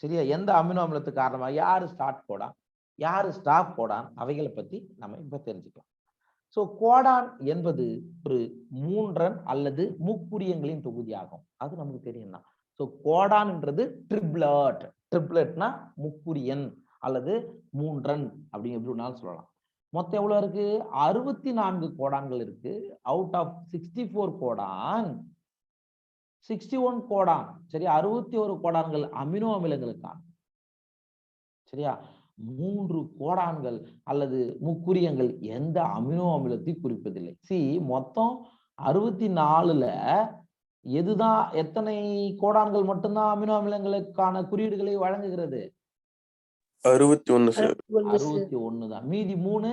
சரியா? எந்த அமினோ அமிலத்துக்கு காரணமா, யாரு ஸ்டார்ட் கோடான், யாரு ஸ்டாப் கோடான், அவைகளை பத்தி நம்ம இப்ப தெரிஞ்சுக்கலாம். சோ கோடான் என்பது ஒரு மூன்றன் அல்லது முக்குறியங்களின் தொகுதியாகும். அது நமக்கு தெரியும். சோ கோடான்ன்றது ட்ரிப்ளெட்னா முக்குரியன் அல்லது மூன்றன் அப்படின்னு எப்படி வேணாலும் சொல்லலாம். மொத்தம் எவ்வளவு இருக்கு? 64 கோடான்கள் இருக்கு. அவுட் ஆஃப் 64 கோடான் 61 கோடான், சரியா, 61 கோடான்கள் அமினோ அமிலங்களுக்கான. சரியா? 3 கோடான்கள் அல்லது முக்குறியங்கள் எந்த அமினோ அமிலத்தை குறிப்பதில்லை. மொத்தம் 64ல எதுதான் எத்தனை கோடான்கள் மட்டும்தான் அமினோ அமிலங்களுக்கான குறியீடுகளை வழங்குகிறது? 61 சார். 61 தான். மீதி 3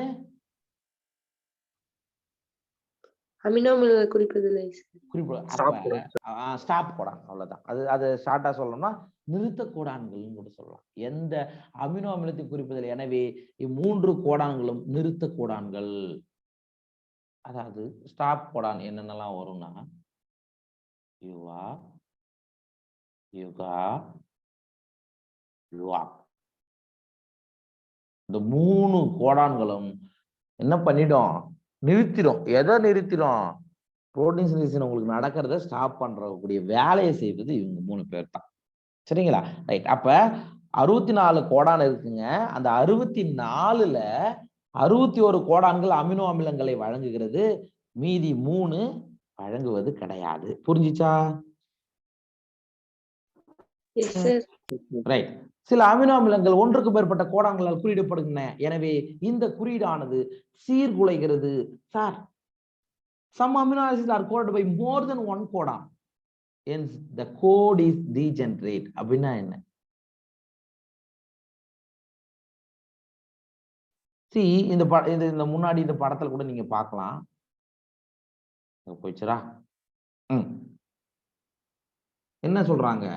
அமினோ அமில குறிப்பதில்லை ஸ்டாப் கோடான். அவ்வளவுதான். அது ஷார்ட்டா சொல்லணும்னா நிறுத்த கோடான்கள் கூட சொல்லலாம். எந்த அமினோ அமிலத்தை குறிப்பதில்லை. எனவே 3 கோடான்களும் நிறுத்த கோடான்கள். அதாவது ஸ்டாப் கோடான் என்னென்னலாம் வரும்னா யுவா, யுகா, யுவா. இந்த 3 கோடான்களும் என்ன பண்ணிடும்? நிறுத்திடும். எதை நிறுத்திடும்? புரோட்டீன் சிந்தசிஸ் உங்களுக்கு நடக்கிறத ஸ்டாப் பண்றக்கூடிய வேலையை செய்வது இவங்க 3 பேர் தான். சரிங்களா? ரைட். அப்ப 64 கோடான் இருக்குங்க. அந்த 64ல 61 கோடான்கள் அமினோ அமிலங்களை வழங்குகிறது. மீதி 3 வழங்குவது கிடையாது. புரிஞ்சுச்சா? ரைட். சில அமினோ அமிலங்கள் ஒன்றுக்கு மேற்பட்ட கோடான்களால் குறியிடப்படுகின்றன. எனவே இந்த குறியீடானது சீர்குலைகிறது. Sir, some amino acids are coded by more than one codon. Hence the code is degenerate. அப்படின்னா என்ன? இந்த முன்னாடி இந்த படத்துல கூட நீங்க பார்க்கலாம். போயிடுச்சுரா? என்ன சொல்றாங்க?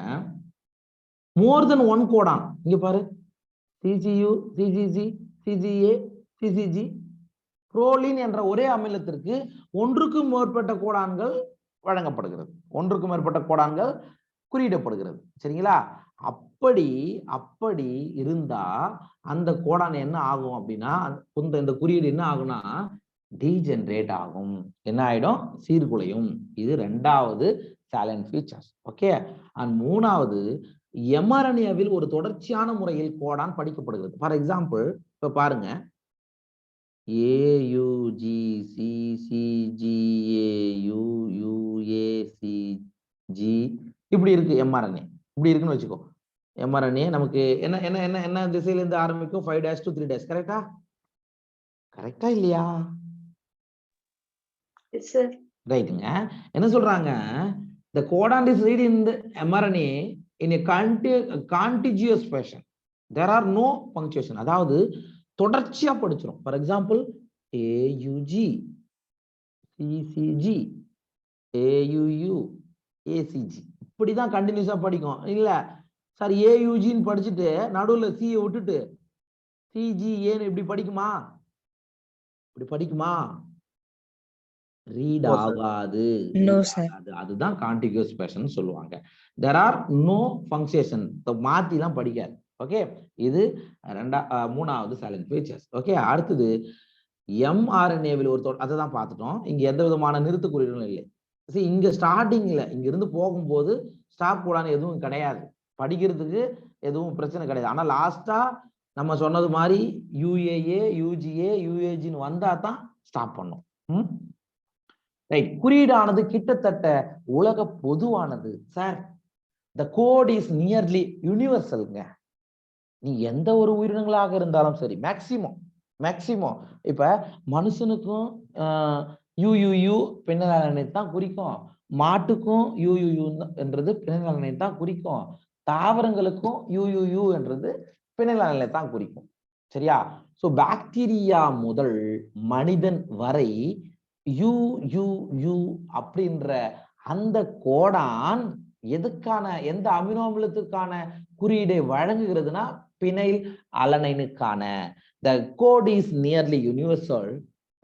more than one codon. இங்க பாரு, CCU, CCG, CCA, CCG. Proline என்ற ஒரே அமிலத்திற்கு ஒன்றுக்கும் மேற்பட்ட கோடான்கள் வழங்கப்படுகிறது. ஒன்றுக்கும் மேற்பட்ட கோடான்கள் குறியிடப்படுகிறது. சரிங்களா? அப்படி இருந்தா அந்த கோடான் என்ன ஆகும் அப்படின்னா, இந்த குறியீடு என்ன ஆகும்னா டீஜெனரேட் ஆகும். என்ன ஆயிடும்? சீர்குலையும். இது 2வது சைலண்ட் ஃபீச்சர்ஸ். ஓகே. அண்ட் 3வது, எம்ஆர்என்ஏவில் ஒரு தொடர்ச்சியான முறையில் கோடான் படிக்கப்படுகிறது. ஃபார் எக்ஸாம்பிள், இப்ப பாருங்க, AUGCCGAUUACG இப்படி இருக்கு. எம்ஆர்என்ஏ இப்படி இருக்குன்னு வச்சுக்கோ. எம்ஆர்என்ஏ நமக்கு என்ன என்ன என்ன என்ன திசையில இருந்து ஆரம்பிக்கும்? 5' to 3'. கரெக்டா? கரெக்டா இல்லையா? ரைட்டுங்க. என்ன சொல்றாங்க? The codon is read in the mRNA in a contiguous fashion. There are no punctuation. அதாவது தொடர்ச்சியா படிச்சிரும். For example, AUG, CCG, AUU, ACG இப்படிதான் கண்டினியூஸா படிக்கும். இல்ல சார், AUGன்னு படிச்சுட்டு நடுவுல C விட்டுட்டு CGAன்னு இப்படி படிக்குமா? இப்படி படிக்குமா? ரீட் ஆகாது. அதுதான் கான்டிகியூஸ் ஃபேஷன் சொல்லுவாங்க. there are no punctuation. மாத்தி எல்லாம் படிக்காது. ஓகே. இது 3வது சைலண்ட் ஃபீச்சர்ஸ். ஓகே. அடுத்தது, எம்ஆர்என்ஏவில் ஒரு அதை பார்த்துட்டோம். இங்க எந்த விதமான நிறுத்த குறியீடுகளும் இல்லை. இங்க ஸ்டார்டிங்ல இங்க இருந்து போகும்போது ஸ்டாப் கூடாது எதுவும் கிடையாது. படிக்கிறதுக்கு எதுவும் பிரச்சனை கிடையாது. ஆனா லாஸ்டா நம்ம சொன்னது மாதிரி UAA, UGA, UAGன்னு வந்தா தான் ஸ்டாப் பண்ணும். ரைட். குறியீடானது கிட்டத்தட்ட உலக பொதுவானது. Sir, the code is nearly universalங்க. நீ எந்த ஒரு உயிரினங்களாக இருந்தாலும் சரி, மேக்சிமம் இப்ப மனுஷனுக்கும் UUU பின்னலாளனை தான் குறிக்கும். மாட்டுக்கும் UUU என்றது பின்னலாளனை தான் குறிக்கும். தாவரங்களுக்கும் UUU என்றது பின்னலாளனை தான் குறிக்கும். சரியா? சோ பாக்டீரியா முதல் மனிதன் வரை UUU அப்படின்ற அந்த கோடான் எந்த அமினோ அமிலத்துக்கான குறியீடை வழங்குகிறதுனா penile அலனைனுக்கான. The code is nearly universal.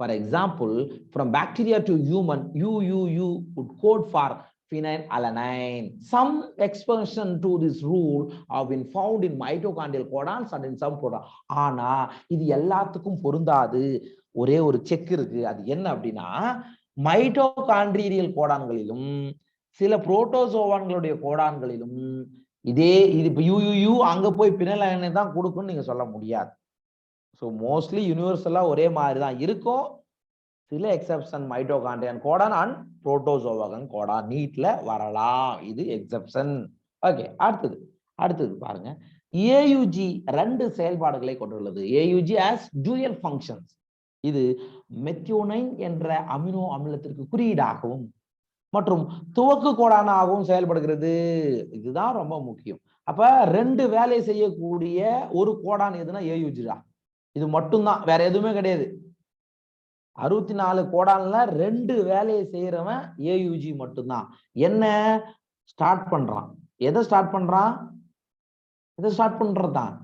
For example, from bacteria to human, UUU would code for phenylalanine. Some expansion to this rule have been found in mitochondrial codons and in some proteins. ஆனா இது எல்லாத்துக்கும் பொருந்தாது. ஒரே ஒரு check இருக்கு. அது என்ன அப்படின்னா, மைட்டோகாண்ட்ரியல் கோடான்களிலும் சில புரோட்டோசோவான்களுடைய கோடான்களிலும் இது இப்ப UUU அங்க போய் பினலைனை தான் கொடுக்கும்னு நீங்க சொல்ல முடியாது. ஸோ மோஸ்ட்லி யூனிவர்சலா ஒரே மாதிரி தான் இருக்கும். சில exception mitochondrion codon and protozoan codon நீட்ல வரலாம். இது எக்ஸெப்ஷன். ஓகே. அடுத்தது பாருங்க, ஏயுஜி 2 செயல்பாடுகளை கொண்டுள்ளது. AUG as dual functions. இது மெத்தியோனைன் என்ற அமினோ அமிலத்திற்கு குறியீடாகவும் மற்றும் துவக்கு கோடானாகவும் செயல்படுகிறது. இதுதான் ரொம்ப முக்கியம். அப்ப 2 வேலை செய்யக்கூடிய ஒரு கோடான் எதுனா ஏயுஜி தான். இது மட்டும்தான், வேற எதுவுமே கிடையாது. 64 கோடான்ல 2 வேலையை செய்யறவன் ஏயுஜி மட்டும்தான். என்ன ஸ்டார்ட் பண்றான்? எதை ஸ்டார்ட் பண்றான்? எதை ஸ்டார்ட் பண்றதுதான்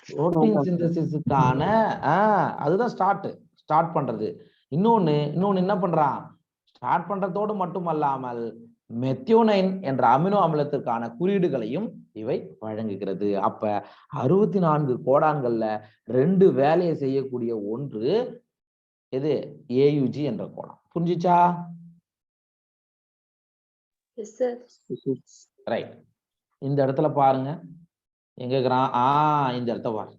புரோட்டீன் சிந்தசிஸ்க்கான அதுதான் ஸ்டார்ட் பண்றது. இன்னொன்னு என்ன பண்றான்? ஸ்டார்ட் பண்றதோடு மட்டுமல்லாமல் மெத்தியோனைன் என்ற அமினோ அமிலத்திற்கான குறியீடுகளையும் இவை வழங்குகிறது. அப்ப 64 கோடான்கள்ல 2 வேலையை செய்யக்கூடிய ஒன்று எது? ஏயுஜி என்ற கோடான். புரிஞ்சுச்சா? ரைட். இந்த இடத்துல பாருங்க, எங்க இருக்கிறான்? இந்த இடத்த பாரு,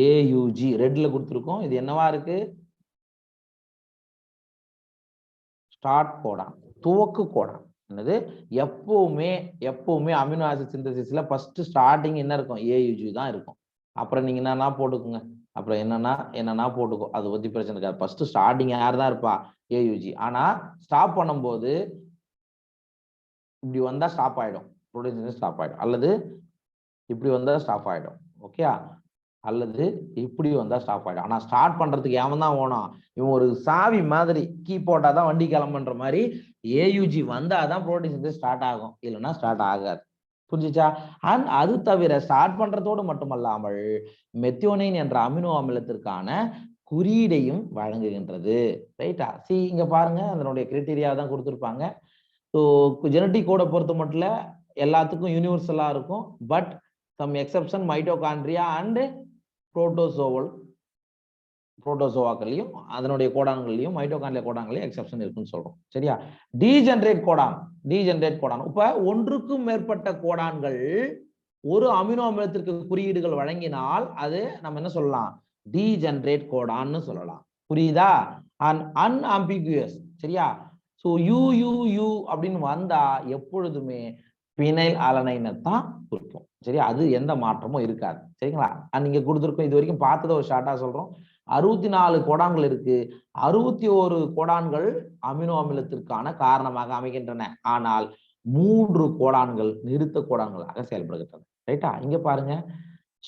ஏயுஜி ரெட்ல கொடுத்துருக்கோம். இது என்னவா இருக்கு? ஸ்டார்ட் கோடான், துவக்கு கோடான். என்னது? எப்பவுமே அமினோ ஆசிட் சிந்தசிஸ்ல ஃபர்ஸ்ட் ஸ்டார்டிங் என்ன இருக்கும்? ஏயுஜி தான் இருக்கும். அப்புறம் நீங்க என்னன்னா போட்டுக்கோங்க, அப்புறம் என்னன்னா போட்டுக்கோ, அது பத்தி பிரச்சனை இருக்காது. ஃபர்ஸ்ட் ஸ்டார்டிங் யார் தான் இருப்பா? ஏயுஜி. ஆனா ஸ்டாப் பண்ணும்போது இப்படி வந்தா ஸ்டாப் ஆயிடும், புரோட்டீன் ஸ்டாப் ஆயிடும். அல்லது இப்படி வந்தா ஸ்டாப் ஆயிடும். ஓகே, அல்லது இப்படி வந்தா ஸ்டாப் ஆயிடும். ஆனா ஸ்டார்ட் பண்றதுக்கு எவன் தான் ஓணும்? இவன் ஒரு சாவி மாதிரி, கீ போட்டாதான் வண்டி கிளம்புன்ற மாதிரி ஏயுஜி வந்தாதான் புரோட்டீன் ஸ்டார்ட் ஆகும், இல்லைன்னா ஸ்டார்ட் ஆகாது. புரிஞ்சுச்சா? அண்ட் அது தவிர ஸ்டார்ட் பண்றதோடு மட்டுமல்லாமல் மெத்தியோனைன் என்ற அமினோ அமிலத்திற்கான குறியீடையும் வழங்குகின்றது. ரைட்டா? இங்க பாருங்க, அதனுடைய கிரைட்டீரியா தான் கொடுத்துருப்பாங்க. ஸோ ஜெனட்டிக் கோடை பொறுத்த மட்டும் எல்லாத்துக்கும் யூனிவர்சலா இருக்கும். But some exception mitochondria and புரோட்டோசோவாக்கள்லையும் அதனுடைய கோடான்கள்லையும் மைட்டோகாண்ட்ரியா கோடான்களையும் எக்ஸெப்ஷன் இருக்குன்னு சொல்றோம். சரியா? Degenerate codon. இப்ப ஒன்றுக்கும் மேற்பட்ட கோடான்கள் ஒரு அமினோ அமிலத்திற்கு குறியீடுகள் வழங்கினால் அது நம்ம என்ன சொல்லலாம்? டீஜெனரேட் கோடான்னு சொல்லலாம். புரியுதா? அன்அம்பிகுயஸ். சரியா? ஸோ யூ அப்படின்னு வந்தா எப்பொழுதுமே பினைல் அலனைனை தான் குறிக்கும். சரியா? அது எந்த மாற்றமும் இருக்காது. சரிங்களா? நீங்க கொடுத்துருக்கோம், இது வரைக்கும் பார்த்ததை ஒரு ஷார்ட்டா சொல்றோம். 64 கோடான்கள் இருக்கு. 61 கோடான்கள் அமினோ அமிலத்திற்கான காரணமாக அமைகின்றன. ஆனால் 3 கோடான்கள் நிறுத்த கோடான்களாக செயல்படுகின்றன. ரைட்டா? இங்க பாருங்க,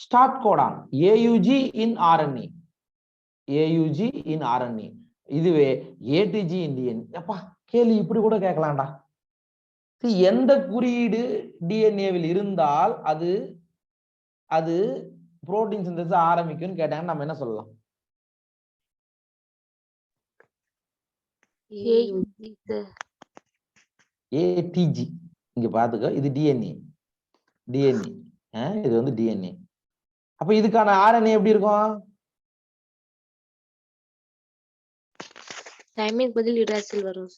ஸ்டார்ட் கோடான் ஏயுஜி இன் ஆர்என்ஏ. இதுவே ஏடிஜி இன் டிஎன்ஏ. அப்பா, கேள்வி இப்படி கூட கேட்கலாம்டா. எந்த குறியீடு டிஎன்ஏவில் இருந்தால் அது புரோட்டீன் சிந்தசிஸ் ஆரம்பிக்கும்னு கேட்டாங்க, நம்ம என்ன சொல்லலாம்? ஏடிஜி. இங்க பாத்துக்க, இது டிஎன்ஏ. இது வந்து டிஎன்ஏ. அப்ப இதுக்கான ஆர்என்ஏ எப்படி இருக்கும்? தைமினுக்கு பதில் யுராசில் வரும்.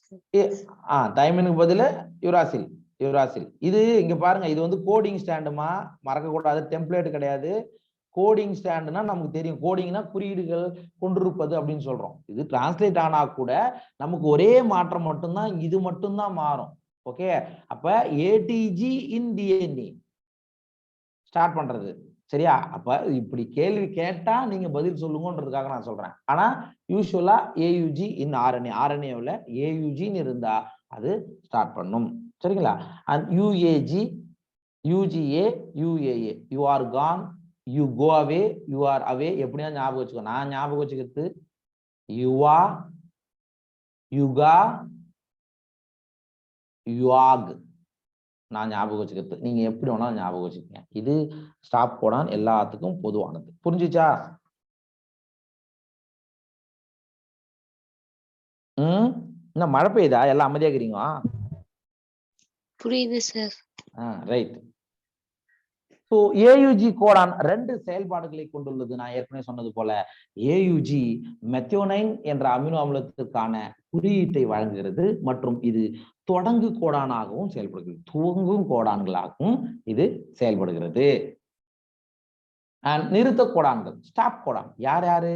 தைமினுக்கு பதில் யுராசில். இது இங்க பாருங்க, இது வந்து கோடிங் ஸ்டாண்டுமா, மறக்க கூடாது. டெம்ப்ளேட் கிடையாது. கோடிங் ஸ்டாண்டுனா நமக்கு தெரியும், கோடிங்னா குறியீடுகள் கொண்டிருப்பது அப்படின்னு சொல்றோம். இது டிரான்ஸ்லேட் ஆனா கூட நமக்கு ஒரே மாற்றம் மட்டும்தான், இது மட்டும்தான் மாறும். ஓகே, அப்ப ஏடிஜி இன் டிஎன்ஏ ஸ்டார்ட் பண்றது. சரியா? அப்ப இப்படி கேள்வி கேட்டா நீங்க பதில் சொல்லுங்கன்றதுக்காக நான் சொல்றேன். ஆனா யூசுவலா ஏயுஜி இன் ஆர்என்ஏவில் ஏயுஜின்னு இருந்தா அது ஸ்டார்ட் பண்ணும். சரிங்களா? And UAG, UGA, UAA, you are gone, you go away, you are away. எப்படியா ஞாபகம் வச்சுக்கோ. நான் ஞாபகம் வச்சுக்கிறது யுவா, யுகா, யுவாக். நான் ஞாபகம் வச்சுக்கிறது. நீங்க எப்படி வேணாலும் ஞாபகம் வச்சுக்கங்க. இது ஸ்டாப் கோடான், எல்லாத்துக்கும் பொதுவானது. புரிஞ்சுச்சா? என்ன மழை பெய்யுதா? எல்லாம் அமைதியாக்குறீங்க? புரியுது sir. Right. So AUG Godan 2 செயல்பாடுகளை கொண்டுள்ளது. நான் ஏற்கனவே சொன்னது போல ஏயுஜி மெத்தியோனைன் என்ற அமினோ அமிலத்திற்கான குறியீட்டை வழங்குகிறது மற்றும் இது தொடங்கு கோடானாகவும் செயல்படுகிறது, துவங்கும் கோடான்களாகவும் இது செயல்படுகிறது. நிறுத்த கோடான்கள் ஸ்டாப் கோடான் யாரு?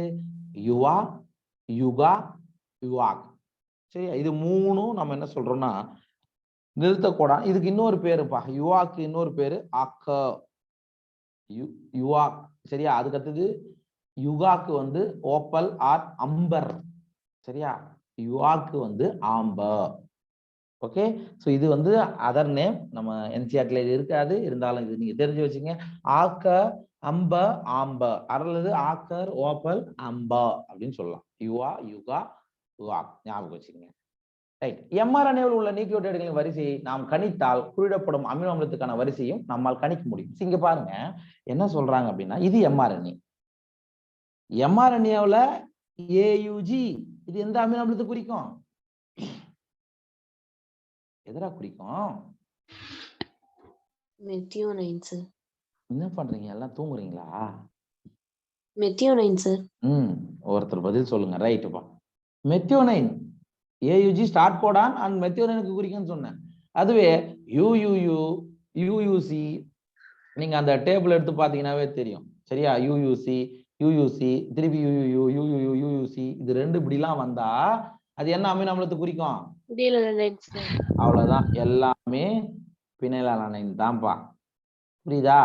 யுவா, யுகா, யுவாக். சரி, இது 3 நம்ம என்ன சொல்றோம்னா நிறுத்தக்கூடாது. இதுக்கு இன்னொரு பேருப்பா, யுவாக்கு இன்னொரு பேரு அக்க, யுவாக். சரியா? அதுக்கு அடுத்தது யுகாக்கு வந்து ஓப்பல் ஆர் அம்பர். சரியா? யுவாக்கு வந்து ஆம்பர். ஓகே, ஸோ இது வந்து அதர் நேம், நம்ம என்சிஆர்டில இது இருக்காது, இருந்தாலும் இது நீங்க தெரிஞ்சு வச்சுங்க. ஆக்க, அம்ப, ஆம்ப, அல்லது ஆக்கர், ஓப்பல், அம்ப அப்படின்னு சொல்லலாம். யுவா, யுகா, யுவாக், ஞாபகம் வச்சுக்கோங்க. ரைட். mRNA-வில் உள்ள நியூக்ளியோடைடுகளின் வரிசையை நாம் கணித்தால் குறியிடப்படும் அமினோ அமிலத்துக்கான வரிசையும் நம்மால் கணிக்க முடியும். இங்க பாருங்க என்ன சொல்றாங்க அப்படின்னா, இது mRNA. mRNA-வில் AUG இது எந்த அமினோ அமிலத்தை குறிக்கும்? எதரா குறிக்கும்? Methionine sir. என்ன பண்றீங்க, எல்லாம் தூங்குறீங்களா? Methionine sir. ஒருத்தர் பதில் சொல்லுங்க. ரைட்டுப்பா, methionine. AUG start codon and மெத்தியோனைனுக்கு குறிக்கும்னு சொன்னேன். அதுவே UUU, UUC நீங்க அந்த டேபிள் எடுத்து பாத்தீங்கன்னாவே தெரியும். சரியா? UUC, திருப்பி UUU, UUC, இது ரெண்டு இப்படிலாம் வந்தா அது என்ன அமினோ அமிலத்தை குறிக்கும்? அவ்வளவுதான், எல்லாமே பினைலாலனைன் தான்ப்பா. புரியுதா?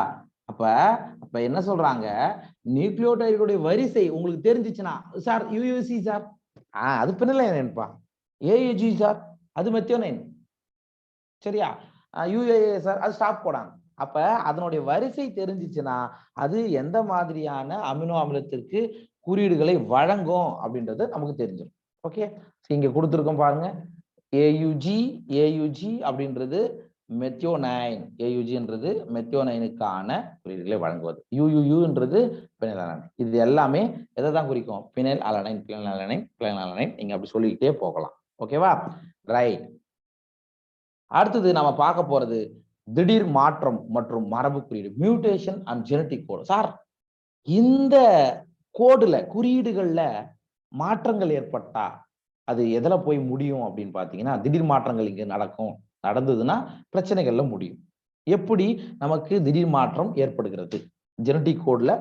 அப்ப என்ன சொல்றாங்க, நியூக்ளியோடைடுடைய வரிசை உங்களுக்கு தெரிஞ்சிச்சுன்னா, சார் UUC சார் அது பினைலாலனைன்ப்பா. AUG சார் அது மெத்தியோனைன். சரியா? UAA சார் அது ஸ்டாப் கோடான். அப்ப அதனுடைய வரிசை தெரிஞ்சிச்சுன்னா அது எந்த மாதிரியான அமினோ அமிலத்திற்கு குறியீடுகளை வழங்கும் அப்படின்றது நமக்கு தெரிஞ்சிடும். ஓகே, இங்க கொடுத்துருக்கோம் பாருங்க. AUG அப்படின்றது மெத்தியோனைன். AUGன்றது மெத்தியோனைனுக்கான குறியீடுகளை வழங்குவது. UUUன்றது பினைல் அலனைன். இது எல்லாமே எதை தான் குறிக்கும்? Phenylalanine, phenylalanine, phenylalanine. நீங்க அப்படி சொல்லிக்கிட்டே போகலாம். ஓகேவா? ரைட். அடுத்தது நம்ம பார்க்க போறது திடீர் மாற்றம் மற்றும் மரபு குறியீடு, mutation and genetic code. Sir இந்த கோடுல, குறியீடுகள்ல மாற்றங்கள் ஏற்பட்டா அது எதுல போய் முடியும் அப்படின்னு பாத்தீங்கன்னா, திடீர் மாற்றங்கள் இங்க நடந்ததுன்னா பிரச்சனைகள்ல முடியும். எப்படி நமக்கு திடீர் மாற்றம் ஏற்படுகிறது, ஜெனடிக் கோட்ல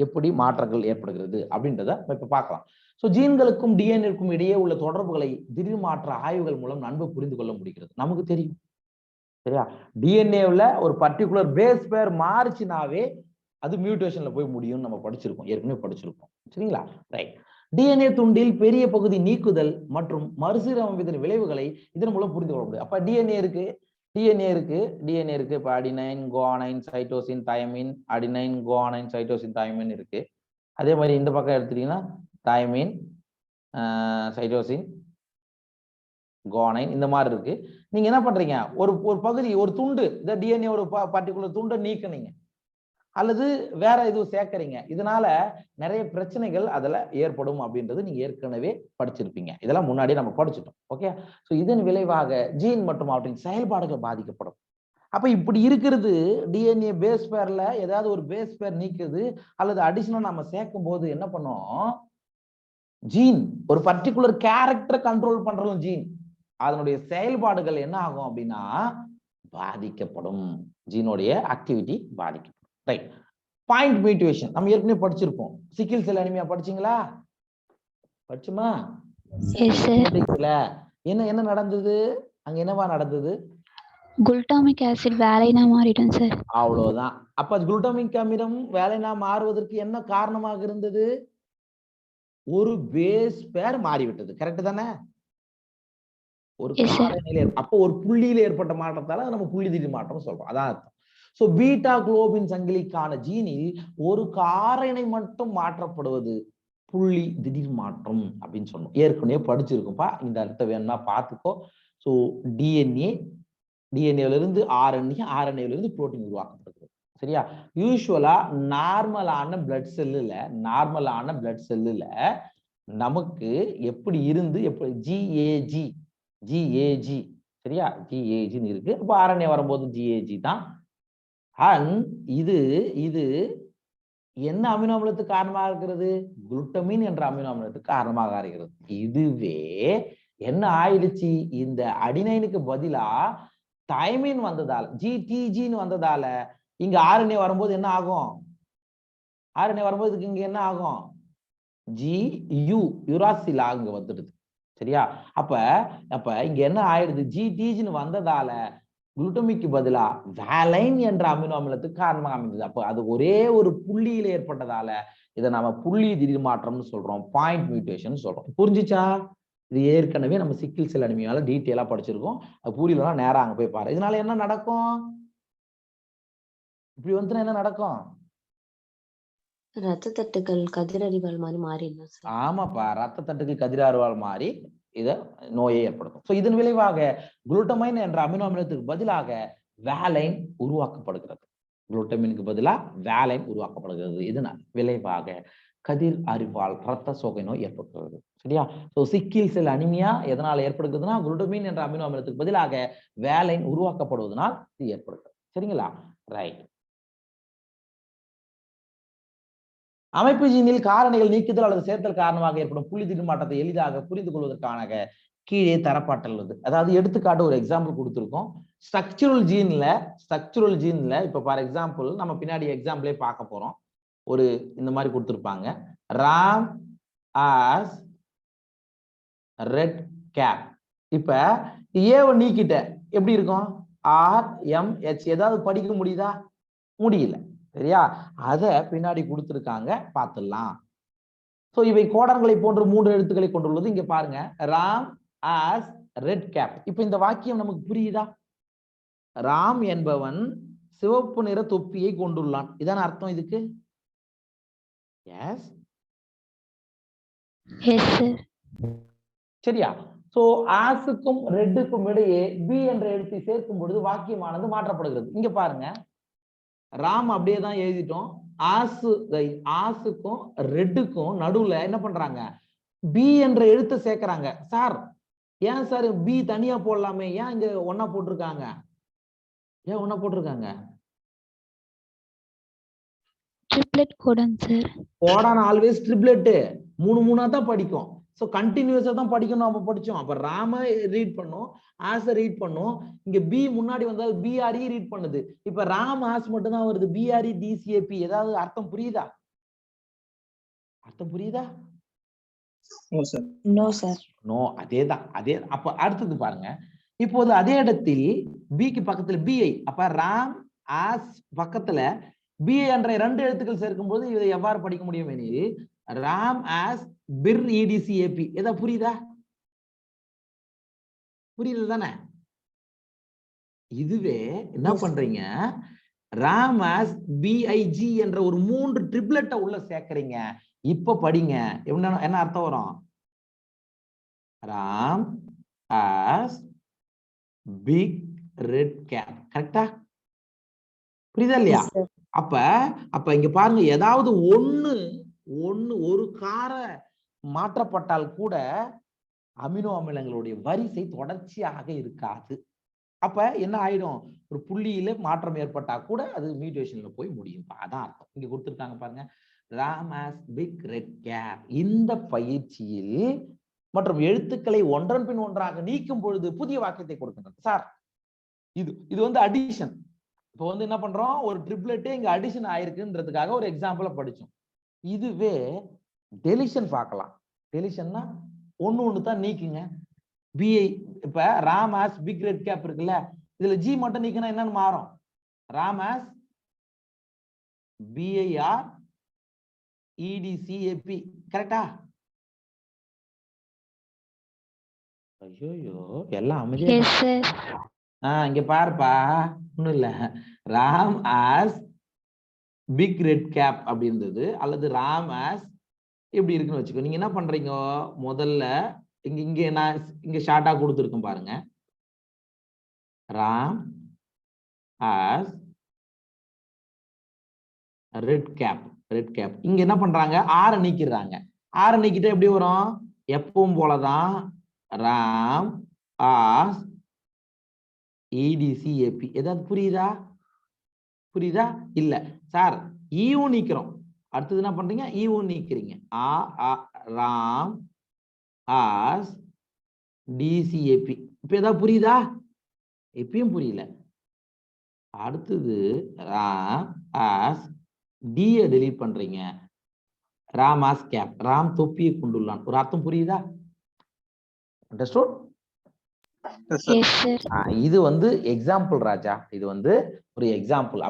எப்படி மாற்றங்கள் ஏற்படுகிறது அப்படின்றத இப்ப பார்க்கலாம். ஸோ ஜீன்களுக்கும் டிஎன்ஏக்கும் இடையே உள்ள தொடர்புகளை திடீர் மாற்ற ஆய்வுகள் மூலம் நன்கு புரிந்து கொள்ள முடிகிறது. நமக்கு தெரியும். சரியா? டிஎன்ஏவில் ஒரு பர்டிகுலர் பேஸ் பேர் மாறுச்சுனாவே அது மியூட்டேஷன்ல போய் முடியும்னு நம்ம படிச்சிருக்கோம், ஏற்கனவே படிச்சிருக்கோம். சரிங்களா? ரைட். டிஎன்ஏ துண்டில் பெரிய பகுதி நீக்குதல் மற்றும் மறுசீரமைப்பின் விளைவுகளை இதன் மூலம் புரிந்து கொள்ள முடியும். அப்ப டிஎன்ஏ இருக்கு. இப்ப adenine, guanine, cytosine, thymine, adenine, guanine, cytosine, thymine இருக்கு. அதே மாதிரி இந்த பக்கம் எடுத்துட்டீங்கன்னா தயமின், சைட்டோசின், குவானைன், இந்த மாதிரி இருக்கு. நீங்க என்ன பண்றீங்க, ஒரு பகுதி, ஒரு துண்டு, இந்த டிஎன்ஏ ஒரு பர்டிகுலர் துண்டை நீக்குனீங்க அல்லது வேற எதுவும் சேர்க்கறீங்க, இதனால நிறைய பிரச்சனைகள் அதுல ஏற்படும் அப்படின்றது நீங்க ஏற்கனவே படிச்சிருப்பீங்க. இதெல்லாம் முன்னாடியே நம்ம படிச்சுட்டோம். ஓகே, ஸோ இதன் விளைவாக ஜீன் மற்றும் அவற்றின் செயல்பாடுகள் பாதிக்கப்படும். அப்ப இப்படி இருக்கிறது டிஎன்ஏ பேஸ் பேர்ல ஏதாவது ஒரு பேஸ் பேர் நீக்குது அல்லது அடிஷனல் நம்ம சேர்க்கும் போது என்ன பண்ணோம், ஜீன் ஒரு பர்டிகுலர் கேரக்டரை கண்ட்ரோல் பண்றோம், ஜீன் அதனுடைய செயல்பாடுகள் என்ன ஆகும் அப்படின்னா பாதிக்கப்படும். ஜீனோடைய ஆக்டிவிட்டி பாதிக்கப்படும். ரைட். பாயிண்ட் மியூட்டேஷன் நம்ம ஏற்கனவே படிச்சிருப்போம். சிக்கிள் செல் அனிமியா படிச்சீங்களா? படிச்சுமா? என்ன நடந்தது அங்க? என்னவா நடந்தது? குளுட்டாமிக் ஆசிட் வேலைனா மாறிடும் சார். அவ்வளவுதான். அப்ப குளுட்டாமிக் அமிலம் வேலைனா மாறுவதற்கு என்ன காரணமாக இருந்தது? ஒரு பேஸ் பேர் மாறிவிட்டது. கரெக்ட் தானே? ஒரு அப்ப ஒரு புள்ளியில ஏற்பட்ட மாற்றத்தால நம்ம புள்ளி திடீர் மாற்றம் சொல்றோம். அதான் அர்த்தம். சோ பீட்டா குளோபின் சங்கிலிக்கான ஜீனில் ஒரு காரணை மட்டும் மாற்றப்படுவது புள்ளி திடீர் மாற்றம் அப்படின்னு சொன்னோம். ஏற்கனவே படிச்சிருக்கும்பா. இந்த அர்த்தம் வேணும்னா பார்த்துக்கோ. ஸோ டிஎன்ஏல இருந்து ஆர்என்ஏல இருந்து புரோட்டீன் உருவாக்கப்படுகிறது. சரியா? யூஸ்வலா நார்மலான பிளட் செல்லுல நமக்கு எப்படி இருந்து எப்படி ஜிஏஜி சரியா? ஜிஏஜின்னு இருக்கு. அப்ப ஆர்என்ஏ வரும்போது ஜிஏஜி தான். இது என்ன அமினோ அமிலத்துக்கு காரணமாக இருக்கிறது? குளுட்டமின் என்ற அமினோ அமிலத்துக்கு காரணமாக இருக்கிறது. இதுவே என்ன ஆயிடுச்சு, இந்த அடினைனுக்கு பதிலா தைமின் வந்ததால, ஜிடிஜின்னு வந்ததால இங்க ஆர்என்ஏ வரும்போது என்ன ஆகும்? ஆர்என்ஏ வரும்போது இங்க என்ன ஆகும்? யுராசிலா இங்க வந்துடுது. சரியா? அப்ப இங்க என்ன ஆயிடுது, ஜிடிஜின்னு வந்ததால குளுட்டமிக்கு பதிலா வேலைன் என்ற அமினோ அமிலத்துக்கு காரணமாக அமைந்தது. அப்ப அது ஒரே ஒரு புள்ளியில ஏற்பட்டதால இதை நாம புள்ளி திடீர் மாற்றம்னு சொல்றோம், பாயிண்ட் மியூட்டேஷன் சொல்றோம். புரிஞ்சுச்சா? இது ஏற்கனவே நம்ம சிக்கிள் செல் அனிமியால டீட்டெயிலா படிச்சிருக்கோம். புரியலன்னா நேரா அங்க போய் பாரு. இதனால என்ன நடக்கும்? இப்படி வந்துன்னா என்ன நடக்கும்? ரத்த தட்டுகள் கதிரறிவால் மாதிரி மாறிடும். ஆமாப்பா, ரத்த தட்டுக்கு கதிரறிவால் மாறி இத நோயை ஏற்படுத்தும். சோ இதன் விளைவாக குளுட்டமைன் என்ற அமினோ அமிலத்துக்கு பதிலாக வேலைன் உருவாக்கப்படுகிறது. குளுட்டமினுக்கு பதிலா வேலைன் உருவாக்கப்படுகிறது. இதனால் விளைவாக கதிர் அறிவால் ரத்த சோகை நோய் ஏற்படுகிறது. சரியா? சோ சிக்கில் செல் அனிமியா எதனால ஏற்படுகிறதுனா குளுட்டமின் என்ற அமினோ அமிலத்துக்கு பதிலாக வேலைன் உருவாக்கப்படுவதனால் இது ஏற்படுகிறது. சரிங்களா? ரைட். அமைப்பு ஜீனில் காரணிகள் நீக்குதல் அல்லது சேர்த்தல் காரணமாக ஏற்படும் புள்ளி திடீர் மாற்றத்தை எளிதாக புரிந்து கொள்வதற்கான கீழே தரப்பட்டுள்ளது. அதாவது எடுத்துக்காட்டு ஒரு எக்ஸாம்பிள் கொடுத்திருக்கோம். ஸ்ட்ரக்சுரல் ஜீன்ல இப்ப ஃபார் எக்ஸாம்பிள் நம்ம பின்னாடி எக்ஸாம்பிளே பார்க்க போறோம். ஒரு இந்த மாதிரி கொடுத்திருப்பாங்க, ராம் ஆஸ் ரெட் கேப். இப்ப ஏவை நீக்கிட்ட எப்படி இருக்கும்? RMH. ஏதாவது படிக்க முடியுதா? முடியல. சரியா? அத பின்னாடி கொடுத்திருக்காங்க, பார்த்துடலாம். சோ இவை கோடன்களை போன்ற 3 எழுத்துக்களை கொண்டுள்ளது. இங்க பாருங்க, ராம் ஆஸ் ரெட் கேப். இப்ப இந்த வாக்கியம் நமக்கு புரியுதா? ராம் என்பவன் சிவப்பு நிற தொப்பியை கொண்டுள்ளான். இதான அர்த்தம் இதுக்கு? எஸ். சரியா? சோ ஆஸுக்கும் ரெட்டுக்கும் இடையே பி என்ற எழுத்தை சேர்க்கும் பொழுது வாக்கியமானது மாற்றப்படுகிறது. இங்க பாருங்க, ராம் அப்படியே தான் எழுதிட்டோம். ஆஸுக்கும் ரெட்டுக்கும் நடுவுல என்ன பண்றாங்க? பி என்ற எழுத்தை சேர்க்கிறாங்க. சார் ஏன் சார் பி தனியா போடலாமே, ஏன் இங்க ஒன்னா போட்டிருக்காங்க? ஏன் ஒன்னா போட்டிருக்காங்க? ட்ரிப்ளெட் கோடன் சார். கோடான் ஆல்வேஸ் ட்ரிப்ளெட் 3 தான் படிக்கும். சோ கண்டினியூஸா தான் படிக்கணும். நம்ம படிச்சோம். அப்ப ராம ரீட் பண்ணும், ஆஸ் ரீட் பண்ணும். இங்க பி முன்னாடி வந்தால் பிஆர்இ ரீட் பண்ணுது. இப்ப ராம் ஆஸ் மட்டும் தான் வருது, பிஆர்இ டிசிஏபி. ஏதாவது அர்த்தம் புரியுதா? அர்த்தம் புரியுதா? No sir. நோ. அதேதான். அப்ப அடுத்தது பாருங்க, இப்போது அதே இடத்தில் பிக்கு பக்கத்துல பிஐ. அப்ப ராம் ஆஸ் பக்கத்துல பிஐ என்ற 2 எழுத்துக்கள் சேர்க்கும் போது இதை எவ்வாறு படிக்க முடியும் எனில் ராம் ஆஸ் பிர் இடிசிஏபி. ஏதா புரியுதா? புரியுது தானே? இதுவே என்ன பண்றீங்க, ராம் ஆஸ் பிஐஜி என்ற ஒரு 3 ட்ரிப்ளெட்டை உள்ள சேர்க்கறீங்க. இப்ப படிங்க, என்ன அர்த்தம் வரும்? Ram as big red cap. கரெக்டா? புரியுதா இல்லையா? அப்ப இங்க பாருங்க, ஏதாவது ஒரு கார மாற்றப்பட்டால் கூட அமினோ அமிலங்களுடைய வரிசை தொடர்ச்சியாக இருக்காது. அப்ப என்ன ஆயிடும்? ஒரு புள்ளியில மாற்றம் ஏற்பட்டா கூட அது மியூட்டேஷன்ல போய் முடியும். அதான் அர்த்தம். இங்க கொடுத்திருக்காங்க பாருங்க, Ram as big red cap. இந்த பயிற்சியில் மற்றும் எழுத்துக்களை ஒன்றன் பின் ஒன்றாக நீக்கும் பொழுது புதிய வாக்கியத்தை கொடுக்கின்றது. சார் இது வந்து அடிஷன். இப்போ வந்து என்ன பண்றோம், ஒரு ட்ரிப்ளெட் இங்க அடிஷன் ஆயிருக்குன்றதுக்காக ஒரு எக்ஸாம்பிள படிச்சோம். இதுவே டெலிஷன் பார்க்கலாம். டெலிஷன்னா ஒண்ணு தான் நீக்குங்க. பிஐ இப்ப ram as big red cap இருக்குல்ல, இதுல ஜி மட்டும் நீக்கினா என்னன்னு மாறும்? Ram as B I R E D C A P. கரெக்டா? ஐயோ எல்லாம் அமைதியா. இங்க பாருப்பா, ஒண்ணும் இல்ல. Ram as big red cap அப்படி இருந்தது, அல்லது ராம் ஆஸ் எப்படி இருக்குன்னு வச்சுக்கோ. நீங்க என்ன பண்றீங்க, முதல்ல இங்க நான் இங்க ஷார்ட்டா கொடுத்துருக்கேன் பாருங்க, ராம் ஆஸ் ரெட் கேப். இங்க என்ன பண்றாங்க, ஆரை நீக்கிறாங்க. ஆரை நீக்கிட்டு எப்படி வரும்? எப்பவும் போலதான் ராம் ஆஸ் இடிசிஏபி. ஏதாவது புரியுதா? இல்ல சார், ஈவும் நீக்கிறோம். அடுத்தது என்ன பண்றீங்க, ஈவும் நீக்கிறீங்க. ராம் ஆஸ் டிசிஏபி. இப்ப ஏதாவது புரியுதா? எப்பயும் புரியல. அடுத்தது ராம் ஆஸ் டியை டெலீட் பண்றீங்க. Ram as gap. ராம் தொப்பியை கொண்டுள்ளான். ஒரு அர்த்தம் புரியுதா? Understood? Yes, sir. Yes sir. இது வந்து எக்ஸாம்பிள் ராஜா, இது வந்து ஒரு எக்ஸாம்பிள்.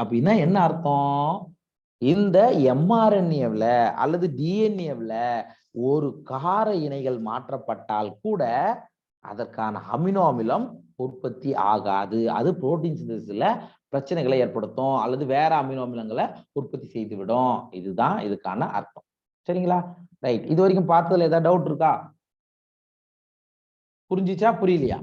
அப்படின்னா என்ன அர்த்தம்? இந்த mRNA-ல அல்லது DNA-ல ஒரு கார இணைகள் மாற்றப்பட்டால் கூட அதற்கான அமினோ அமிலம் உற்பத்தி ஆகாது. அது புரோட்டீன் சிந்தசிஸ்ல பிரச்சனைகளை ஏற்படுத்தும் அல்லது வேற அமினோ அமிலங்களை உற்பத்தி செய்து விடும். இதுதான் இதுக்கான அர்த்தம். சரிங்களா? ரைட். இது வரைக்கும் பார்த்ததுல ஏதாவது டவுட் இருக்கா? புரிஞ்சிச்சா புரியலையா?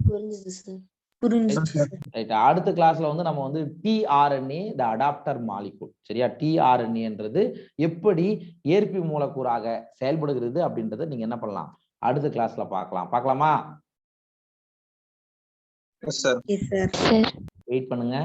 புரிஞ்சுது சார். ரைட். அடுத்த கிளாஸ்ல வந்து நம்ம வந்து tRNA த அடாப்டர் மாலிகூல், சரியா? tRNA-ன்றது எப்படி ஏற்பி மூலக்கூறாக செயல்படுகிறது அப்படின்றத நீங்க என்ன பண்ணலாம், அடுத்த கிளாஸ்ல பார்க்கலாமா? Yes, sir. சார். வெயிட் பண்ணுங்க.